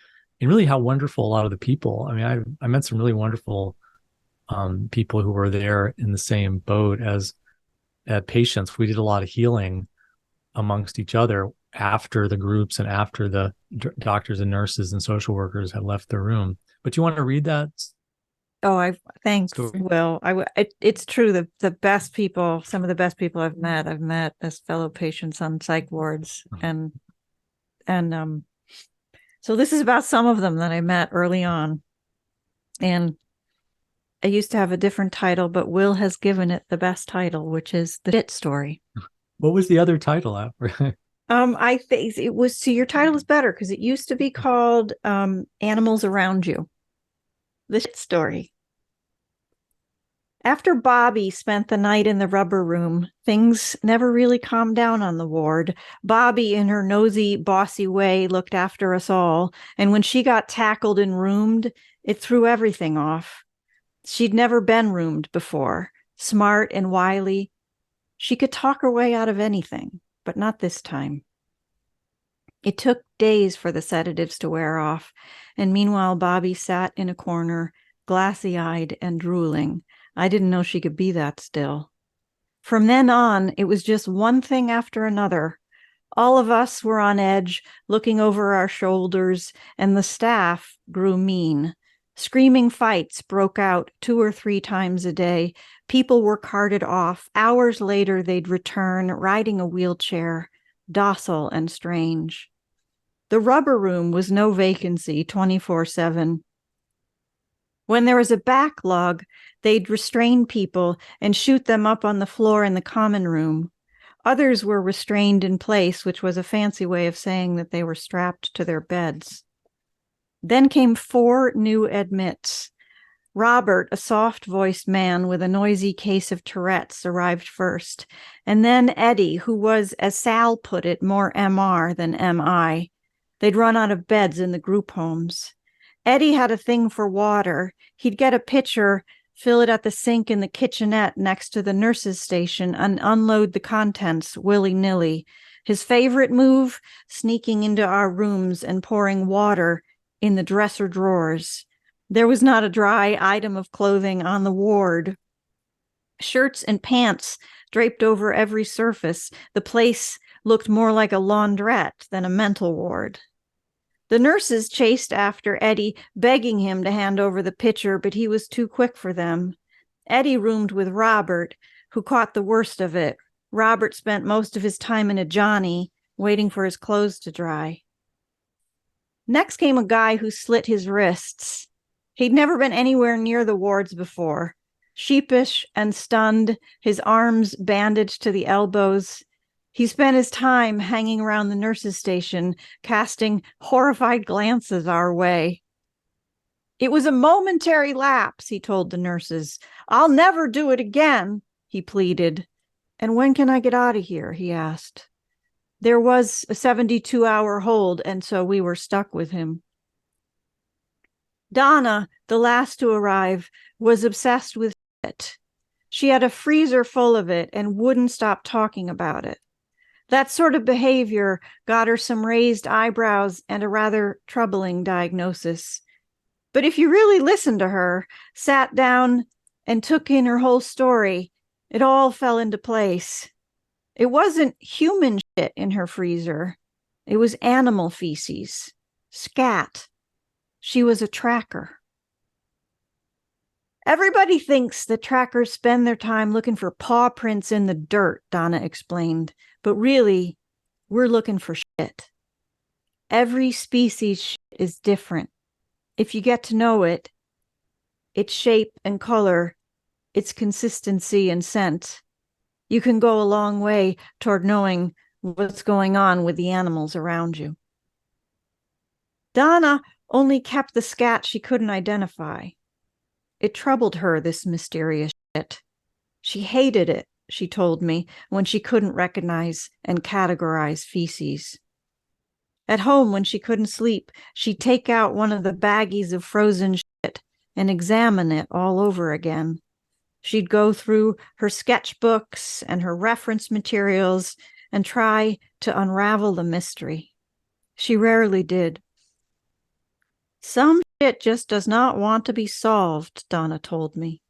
Speaker 1: really how wonderful a lot of the people. I mean, I met some really wonderful people who were there in the same boat as patients. We did a lot of healing amongst each other after the groups and after the doctors and nurses and social workers had left the room. But you want to read that?
Speaker 3: Oh, thanks,
Speaker 1: story?
Speaker 3: Will. It's true. The best people, some of the best people I've met as fellow patients on psych wards, and so this is about some of them that I met early on. And I used to have a different title, but Will has given it the best title, which is The Shit Story.
Speaker 1: What was the other title after?
Speaker 3: I think it was, see, your title is better because it used to be called Animals Around You. The Shit Story. After Bobby spent the night in the rubber room, things never really calmed down on the ward. Bobby, in her nosy, bossy way, looked after us all, and when she got tackled and roomed, it threw everything off. She'd never been roomed before. Smart and wily, she could talk her way out of anything, but not this time. It took days for the sedatives to wear off, and meanwhile Bobby sat in a corner, glassy-eyed and drooling. I didn't know she could be that still. From then on, it was just one thing after another. All of us were on edge, looking over our shoulders, and the staff grew mean. Screaming fights broke out 2 or 3 times a day. People were carted off. Hours later, they'd return, riding a wheelchair, docile and strange. The rubber room was no vacancy 24/7. When there was a backlog, they'd restrain people and shoot them up on the floor in the common room. Others were restrained in place, which was a fancy way of saying that they were strapped to their beds. Then came 4 new admits. Robert, a soft-voiced man with a noisy case of Tourette's, arrived first. And then Eddie, who was, as Sal put it, more MR than MI. They'd run out of beds in the group homes. Eddie had a thing for water. He'd get a pitcher, fill it at the sink in the kitchenette next to the nurse's station, and unload the contents willy-nilly. His favorite move, sneaking into our rooms and pouring water in the dresser drawers. There was not a dry item of clothing on the ward. Shirts and pants draped over every surface. The place looked more like a laundrette than a mental ward. The nurses chased after Eddie, begging him to hand over the pitcher, but he was too quick for them. Eddie roomed with Robert, who caught the worst of it. Robert spent most of his time in a Johnny, waiting for his clothes to dry. Next came a guy who slit his wrists. He'd never been anywhere near the wards before. Sheepish and stunned, his arms bandaged to the elbows, he spent his time hanging around the nurse's station, casting horrified glances our way. It was a momentary lapse, he told the nurses. I'll never do it again, he pleaded. And when can I get out of here, he asked. There was a 72-hour hold, and so we were stuck with him. Donna, the last to arrive, was obsessed with it. She had a freezer full of it and wouldn't stop talking about it. That sort of behavior got her some raised eyebrows and a rather troubling diagnosis. But if you really listened to her, sat down, and took in her whole story, it all fell into place. It wasn't human shit in her freezer. It was animal feces. Scat. She was a tracker. Everybody thinks that trackers spend their time looking for paw prints in the dirt, Donna explained. But really, we're looking for shit. Every species shit is different. If you get to know it, its shape and color, its consistency and scent, you can go a long way toward knowing what's going on with the animals around you. Donna only kept the scat she couldn't identify. It troubled her, this mysterious shit. She hated it, she told me, when she couldn't recognize and categorize feces. At home, when she couldn't sleep, she'd take out one of the baggies of frozen shit and examine it all over again. She'd go through her sketchbooks and her reference materials and try to unravel the mystery. She rarely did. Some shit just does not want to be solved, Donna told me.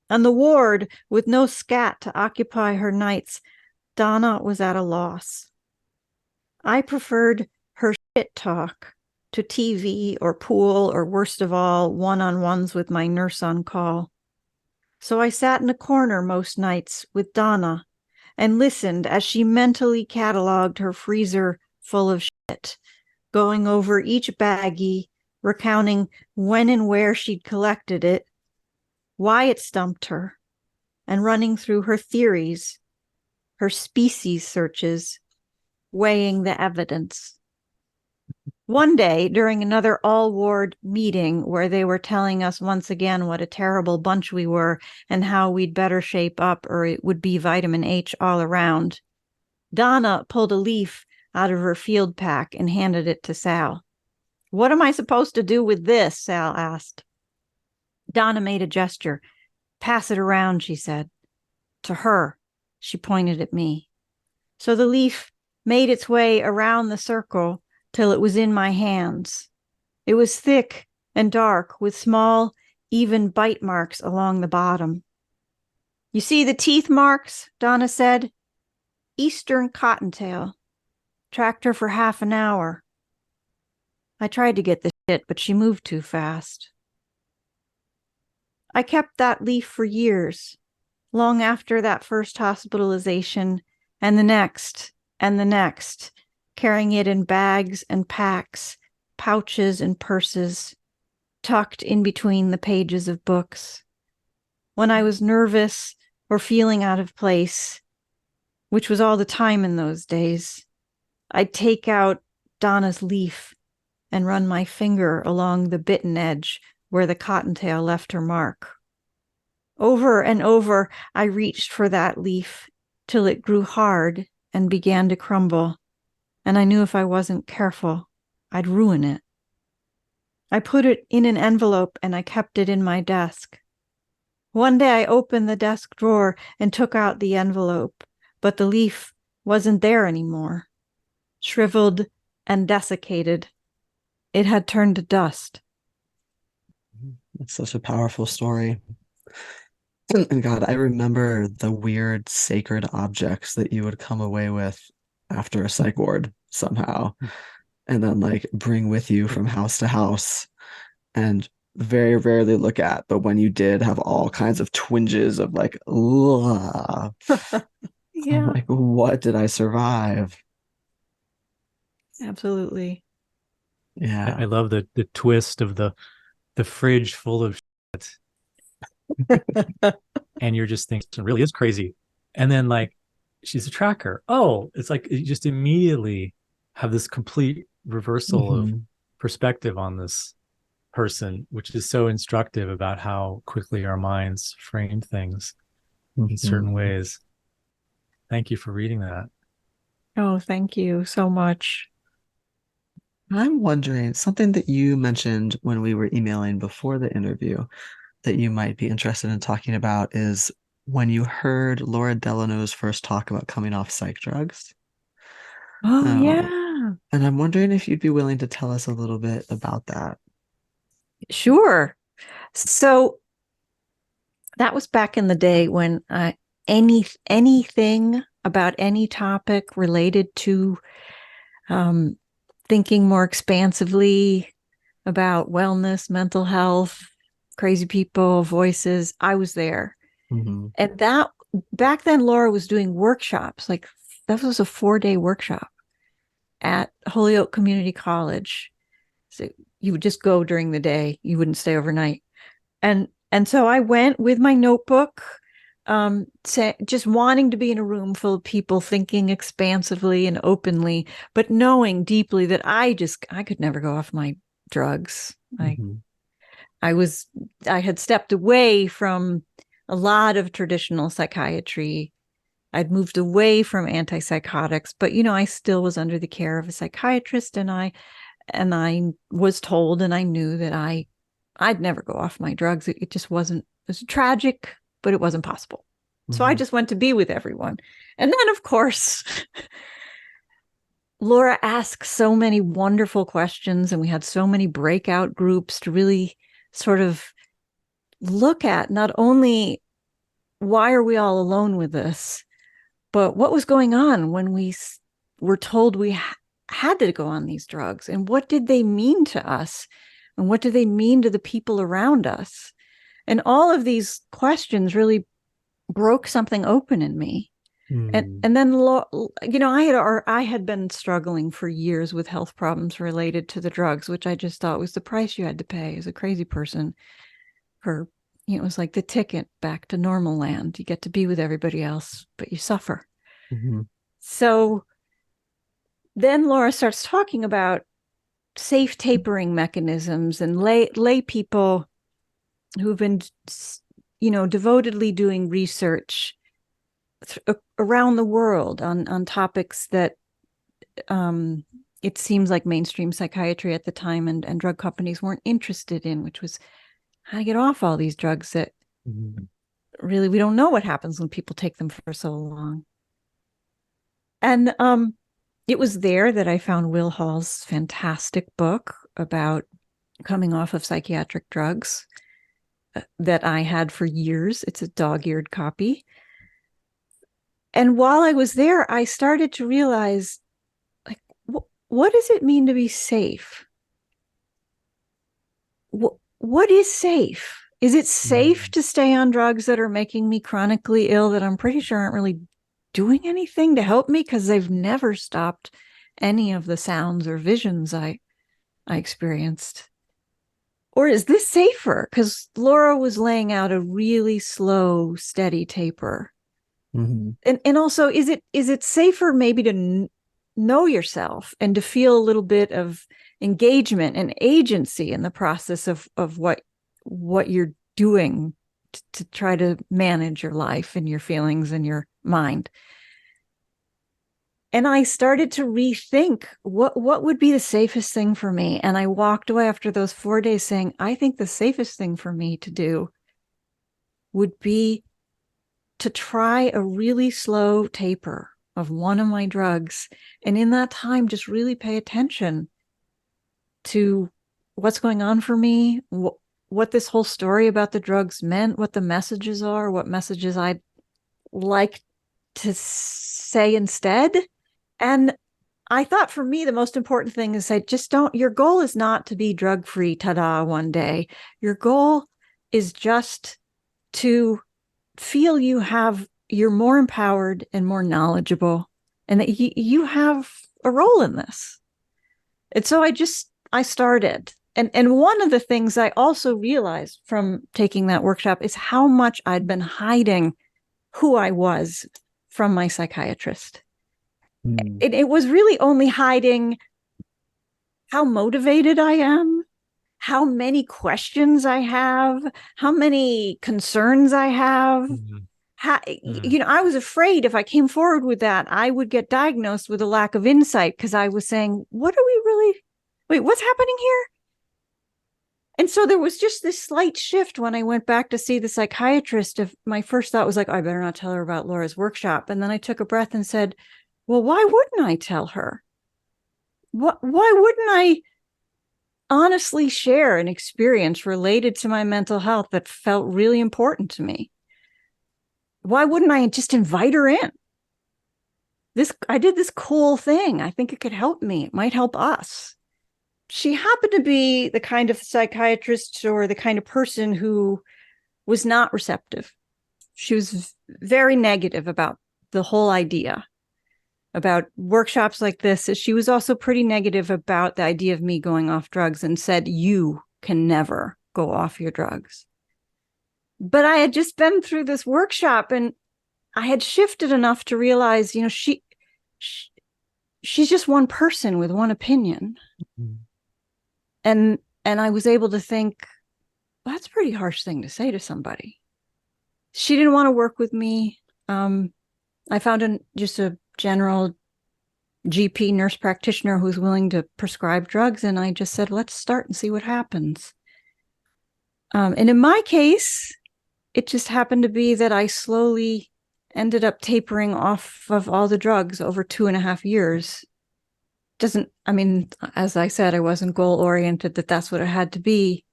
Speaker 3: On the ward, with no scat to occupy her nights, Donna was at a loss. I preferred her shit talk to TV or pool or, worst of all, one-on-ones with my nurse on call. So I sat in a corner most nights with Donna and listened as she mentally cataloged her freezer full of shit, going over each baggie, recounting when and where she'd collected it, why it stumped her, and running through her theories, her species searches, weighing the evidence. One day, during another all-ward meeting where they were telling us once again what a terrible bunch we were and how we'd better shape up or it would be vitamin H all around, Donna pulled a leaf out of her field pack and handed it to Sal. "What am I supposed to do with this?" Sal asked. Donna made a gesture. "Pass it around," she said. To her, she pointed at me. So the leaf made its way around the circle till it was in my hands. It was thick and dark with small, even bite marks along the bottom. "You see the teeth marks?" Donna said. "Eastern cottontail. Tracked her for half an hour." I tried to get the shit, but she moved too fast. I kept that leaf for years, long after that first hospitalization, and the next, carrying it in bags and packs, pouches and purses, tucked in between the pages of books. When I was nervous or feeling out of place, which was all the time in those days, I'd take out Donna's leaf and run my finger along the bitten edge where the cottontail left her mark. Over and over, I reached for that leaf till it grew hard and began to crumble, and I knew if I wasn't careful, I'd ruin it. I put it in an envelope and I kept it in my desk. One day I opened the desk drawer and took out the envelope, but the leaf wasn't there anymore. Shriveled and desiccated, it had turned to dust.
Speaker 2: That's such a powerful story. And God, I remember the weird sacred objects that you would come away with after a psych ward somehow, and then like bring with you from house to house and very rarely look at, but when you did have all kinds of twinges of like, ugh.
Speaker 3: Yeah,
Speaker 2: Like, what did I survive?
Speaker 3: absolutely.
Speaker 2: Yeah.
Speaker 1: I love the twist of the fridge full of shit, and you're just thinking it really is crazy. And then like she's a tracker. Oh, it's like you just immediately have this complete reversal of
Speaker 2: Mhm.
Speaker 1: perspective on this person, which is so instructive about how quickly our minds frame things in certain
Speaker 2: Mhm.
Speaker 1: ways. Thank you for reading that.
Speaker 3: Oh, thank you so much.
Speaker 2: I'm wondering something that you mentioned when we were emailing before the interview that you might be interested in talking about is when you heard Laura Delano's first talk about coming off psych drugs.
Speaker 3: Oh,
Speaker 2: Um,
Speaker 3: yeah.
Speaker 2: and I'm wondering if you'd be willing to tell us a little bit about that.
Speaker 3: Sure. So that was back in the day when anything about any topic related to um, thinking more expansively about wellness, mental health, crazy people, voices, I was there.
Speaker 2: Mhm.
Speaker 3: And that back then, Laura was doing workshops. Like that was a 4-day workshop at Holyoke Community College. So you would just go during the day. You wouldn't stay overnight. And so I went with my notebook, just wanting to be in a room full of people thinking expansively and openly, but knowing deeply that I could never go off my drugs.
Speaker 2: Mhm.
Speaker 3: I had stepped away from a lot of traditional psychiatry. I'd moved away from antipsychotics, but I still was under the care of a psychiatrist, and I was told and I knew that I'd never go off my drugs. It just wasn't, it was tragic, but it wasn't possible. So I
Speaker 2: Mhm.
Speaker 3: just went to be with everyone. And then, of course, Laura asked so many wonderful questions, and we had so many breakout groups to really sort of look at not only why are we all alone with this, but what was going on when we were told we had to go on these drugs, and what did they mean to us, and what do they mean to the people around us? And all of these questions really broke something open in me. And
Speaker 2: Mhm.
Speaker 3: and then I had been struggling for years with health problems related to the drugs, which I just thought was the price you had to pay as a crazy person for it was like the ticket back to normal land. You get to be with everybody else, but you suffer.
Speaker 2: Mm-hmm.
Speaker 3: So then Laura starts talking about safe tapering mechanisms and lay people who've been, devotedly doing research around the world on topics that it seems like mainstream psychiatry at the time and drug companies weren't interested in, which was how to get off all these drugs that really we don't know what happens when people take them for so long. And it was there that I found Will Hall's fantastic book about coming off of psychiatric drugs that I had for years. It's a dog-eared copy. And while I was there, I started to realize, like, what does it mean to be safe? What is safe? Is it safe to stay on drugs that are making me chronically ill that I'm pretty sure aren't really doing anything to help me because they've never stopped any of the sounds or visions I experienced? Or is this safer? Because Laura was laying out a really slow, steady taper.
Speaker 2: Mm-hmm.
Speaker 3: And also, is it safer maybe to know yourself and to feel a little bit of engagement and agency in the process of what you're doing to try to manage your life and your feelings and your mind? And I started to rethink what would be the safest thing for me. And I walked away after those 4 days saying, I think the safest thing for me to do would be to try a really slow taper of one of my drugs. And in that time, just really pay attention to what's going on for me, what this whole story about the drugs meant, what the messages are, what messages I'd like to say instead. And I thought for me, the most important thing is say, your goal is not to be drug-free, ta-da, one day. Your goal is just to feel you're more empowered and more knowledgeable and that you have a role in this. And so I started. And one of the things I also realized from taking that workshop is how much I'd been hiding who I was from my psychiatrist. It was really only hiding how motivated I am, how many questions I have, how many concerns I have. I was afraid if I came forward with that, I would get diagnosed with a lack of insight because I was saying, what's happening here? And so there was just this slight shift when I went back to see the psychiatrist. My first thought was like, I better not tell her about Laura's workshop. And then I took a breath and said, well, why wouldn't I tell her? Why wouldn't I honestly share an experience related to my mental health that felt really important to me? Why wouldn't I just invite her in? I did this cool thing. I think it could help me. It might help us. She happened to be the kind of psychiatrist or the kind of person who was not receptive. She was very negative about the whole idea, about workshops like this. She was also pretty negative about the idea of me going off drugs and said, you can never go off your drugs. But I had just been through this workshop and I had shifted enough to realize, she's just one person with one opinion. Mm-hmm. And I was able to think, well, that's a pretty harsh thing to say to somebody. She didn't want to work with me. I found just a general GP nurse practitioner who's willing to prescribe drugs. And I just said, let's start and see what happens. And in my case, it just happened to be that I slowly ended up tapering off of all the drugs over 2.5 years. As I said, I wasn't goal oriented, that's what it had to be.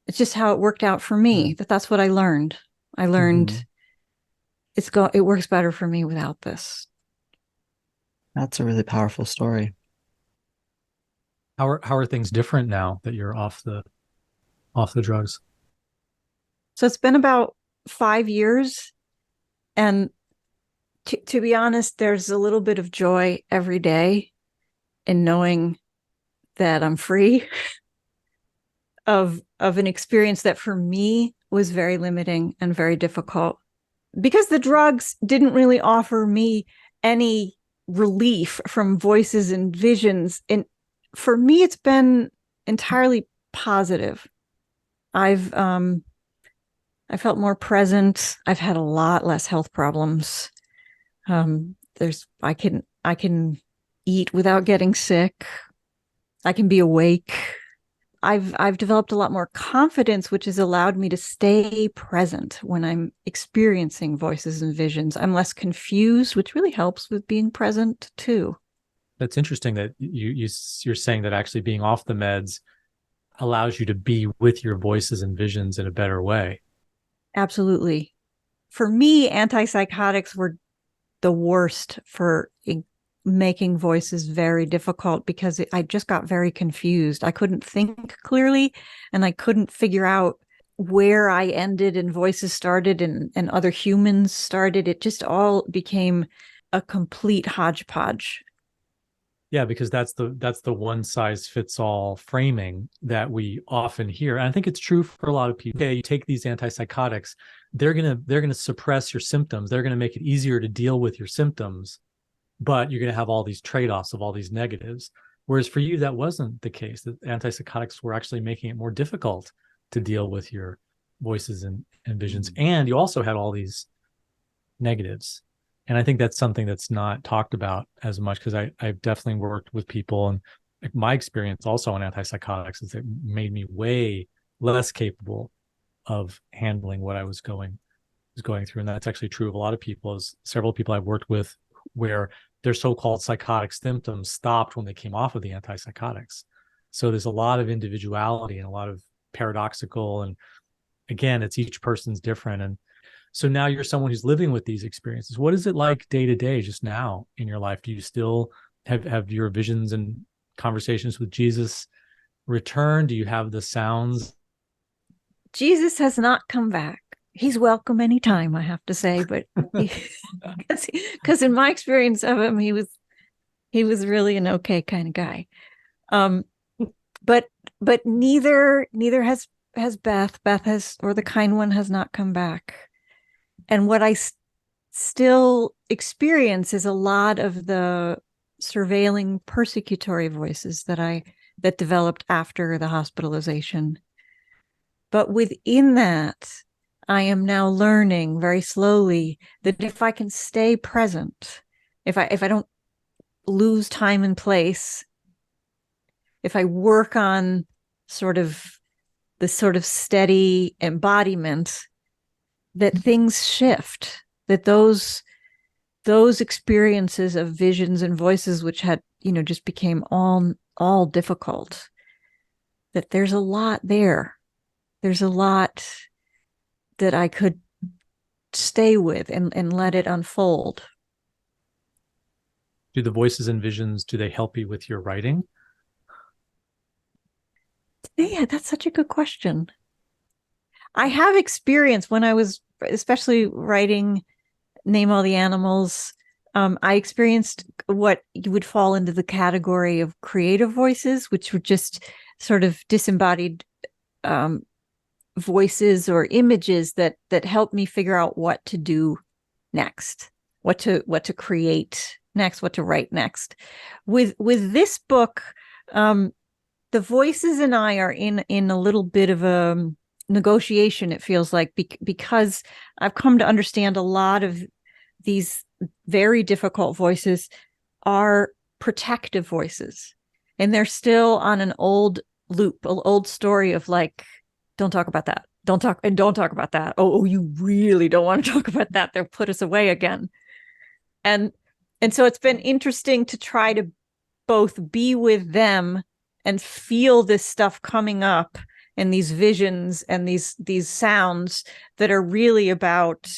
Speaker 3: It's just how it worked out for me, that's what I learned. I learned it works better for me without this.
Speaker 2: That's a really powerful story.
Speaker 1: How are things different now that you're off the drugs?
Speaker 3: So it's been about 5 years. And to be honest, there's a little bit of joy every day in knowing that I'm free of an experience that for me was very limiting and very difficult because the drugs didn't really offer me any relief from voices and visions. And for me, it's been entirely positive. I felt more present. I've had a lot less health problems. I can eat without getting sick. I can be awake. I've developed a lot more confidence, which has allowed me to stay present when I'm experiencing voices and visions. I'm less confused, which really helps with being present too.
Speaker 1: That's interesting that you're saying that actually being off the meds allows you to be with your voices and visions in a better way.
Speaker 3: Absolutely. For me, antipsychotics were the worst for making voices very difficult because I just got very confused. I couldn't think clearly, and I couldn't figure out where I ended and voices started and other humans started. It just all became a complete hodgepodge.
Speaker 1: Yeah, because that's the one size fits all framing that we often hear. And I think it's true for a lot of people. Okay, you take these antipsychotics, they're gonna suppress your symptoms. They're gonna make it easier to deal with your symptoms, but you're gonna have all these trade-offs of all these negatives. Whereas for you, that wasn't the case. The antipsychotics were actually making it more difficult to deal with your voices and visions. And you also had all these negatives. And I think that's something that's not talked about as much because I've definitely worked with people, and my experience also on antipsychotics is it made me way less capable of handling what I was going through. And that's actually true of a lot of people. As several people I've worked with where their so-called psychotic symptoms stopped when they came off of the antipsychotics. So there's a lot of individuality and a lot of paradoxical, and again, it's each person's different. And so now you're someone who's living with these experiences. What is it like day to day just now in your life? Do you still have your visions and conversations with Jesus return? Do you have the sounds?
Speaker 3: Jesus has not come back. He's welcome anytime, I have to say, but because in my experience of him, he was really an okay kind of guy. But neither has Beth. Beth has, or the kind one has not come back. And what I still experience is a lot of the surveilling persecutory voices that developed after the hospitalization. But within that, I am now learning very slowly that if I can stay present, if I don't lose time and place, if I work on this sort of steady embodiment, that things shift, that those experiences of visions and voices, which had, just became all difficult, that there's a lot there. There's a lot that I could stay with and let it unfold.
Speaker 1: Do the voices and visions, do they help you with your writing?
Speaker 3: Yeah, that's such a good question. I have experience when I was especially writing Name All the Animals. I experienced what you would fall into the category of creative voices, which were just sort of disembodied voices or images that helped me figure out what to do next, what to create next, what to write next. With this book, the voices and I are in a little bit of a negotiation, it feels like, because I've come to understand a lot of these very difficult voices are protective voices, and they're still on an old loop, an old story of like, don't talk about that, don't talk about that, oh you really don't want to talk about that, they'll put us away again. And so it's been interesting to try to both be with them and feel this stuff coming up, and these visions and these sounds that are really about,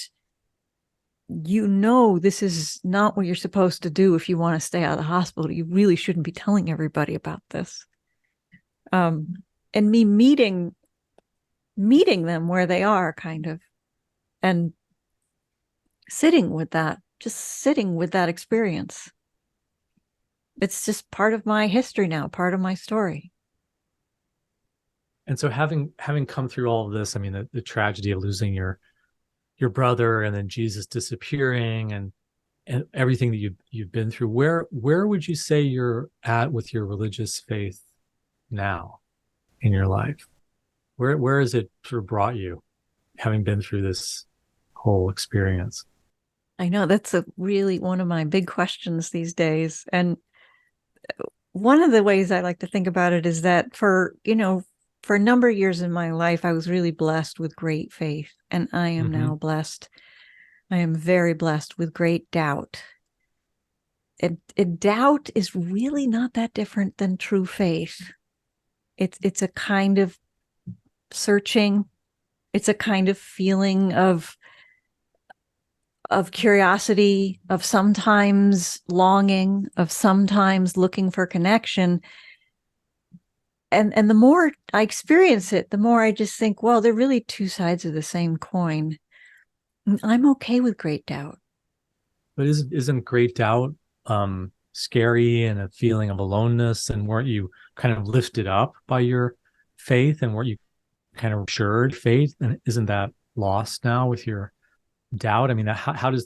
Speaker 3: this is not what you're supposed to do if you want to stay out of the hospital. You really shouldn't be telling everybody about this. And me meeting them where they are, kind of, and sitting with that experience. It's just part of my history now, part of my story.
Speaker 1: And so having come through all of this, I mean, the tragedy of losing your brother and then Jesus disappearing and everything that you've been through, where would you say you're at with your religious faith now in your life? Where has it sort of brought you, having been through this whole experience?
Speaker 3: I know that's a really one of my big questions these days. And one of the ways I like to think about it is that for a number of years in my life, I was really blessed with great faith. And I am now blessed. I am very blessed with great doubt. And doubt is really not that different than true faith. It's a kind of searching. It's a kind of feeling of curiosity, of sometimes longing, of sometimes looking for connection. And the more I experience it, the more I just think, well, they're really two sides of the same coin. I'm okay with great doubt.
Speaker 1: But isn't great doubt scary and a feeling of aloneness? And weren't you kind of lifted up by your faith? And weren't you kind of assured faith? And isn't that lost now with your doubt? I mean, how do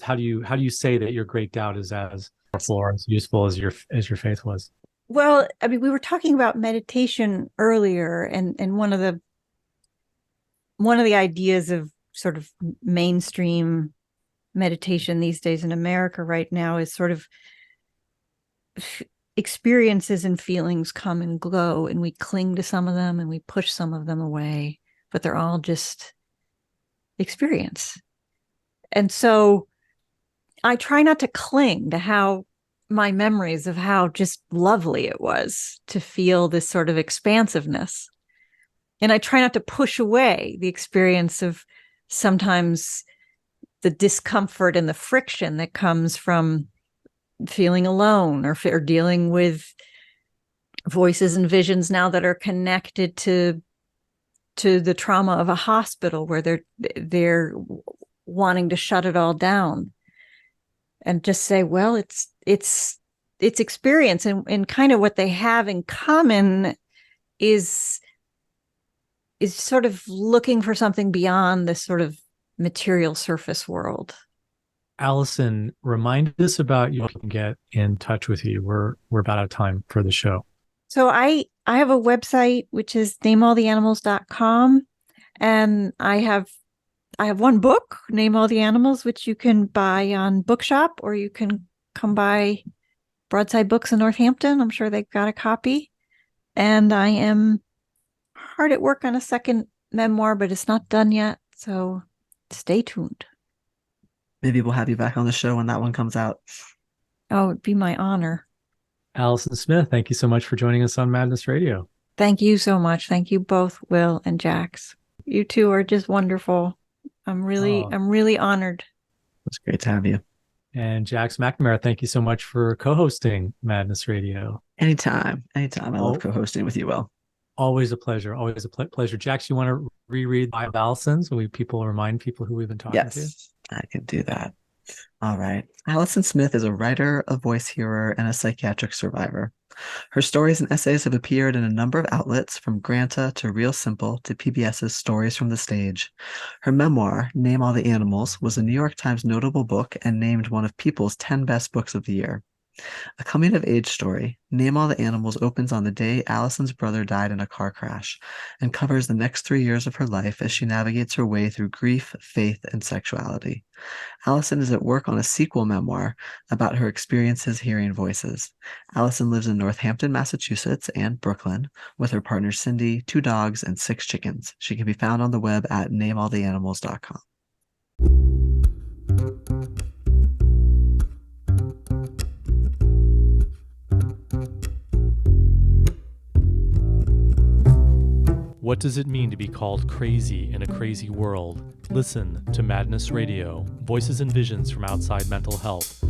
Speaker 1: you say that your great doubt is as powerful or as useful as your faith was?
Speaker 3: Well, I mean, we were talking about meditation earlier, and one of the ideas of sort of mainstream meditation these days in America right now is sort of experiences and feelings come and go, and we cling to some of them and we push some of them away, but they're all just experience. And so I try not to cling to how my memories of how just lovely it was to feel this sort of expansiveness. And I try not to push away the experience of sometimes the discomfort and the friction that comes from feeling alone or dealing with voices and visions now that are connected to the trauma of a hospital where they're wanting to shut it all down. And just say, well, it's experience, and kind of what they have in common is sort of looking for something beyond this sort of material surface world.
Speaker 1: Alison, remind us about you can get in touch with you. We're about out of time for the show.
Speaker 3: So I have a website which is namealltheanimals.com, and I have one book, Name All the Animals, which you can buy on Bookshop, or you can come by Broadside Books in Northampton. I'm sure they've got a copy. And I am hard at work on a second memoir, but it's not done yet. So stay tuned.
Speaker 2: Maybe we'll have you back on the show when that one comes out.
Speaker 3: Oh, it'd be my honor.
Speaker 1: Alison Smith, thank you so much for joining us on Madness Radio.
Speaker 3: Thank you so much. Thank you both, Will and Jax. You two are just wonderful. I'm really honored.
Speaker 2: It's great to have you.
Speaker 1: And Jax McNamara, thank you so much for co-hosting Madness Radio.
Speaker 2: Anytime. I love co-hosting with you, Will.
Speaker 1: Always a pleasure. Always a pleasure. Jax, you want to reread Bio Alison so remind people who we've been talking to?
Speaker 2: Yes, I can do that. All right. Alison Smith is a writer, a voice hearer, and a psychiatric survivor. Her stories and essays have appeared in a number of outlets, from Granta to Real Simple to PBS's Stories from the Stage. Her memoir, Name All the Animals, was a New York Times notable book and named one of People's 10 best books of the year. A coming-of-age story, Name All the Animals opens on the day Alison's brother died in a car crash and covers the next 3 years of her life as she navigates her way through grief, faith, and sexuality. Alison is at work on a sequel memoir about her experiences hearing voices. Alison lives in Northampton, Massachusetts, and Brooklyn with her partner Cindy, 2 dogs, and 6 chickens. She can be found on the web at namealltheanimals.com.
Speaker 1: What does it mean to be called crazy in a crazy world? Listen to Madness Radio, voices and visions from outside mental health.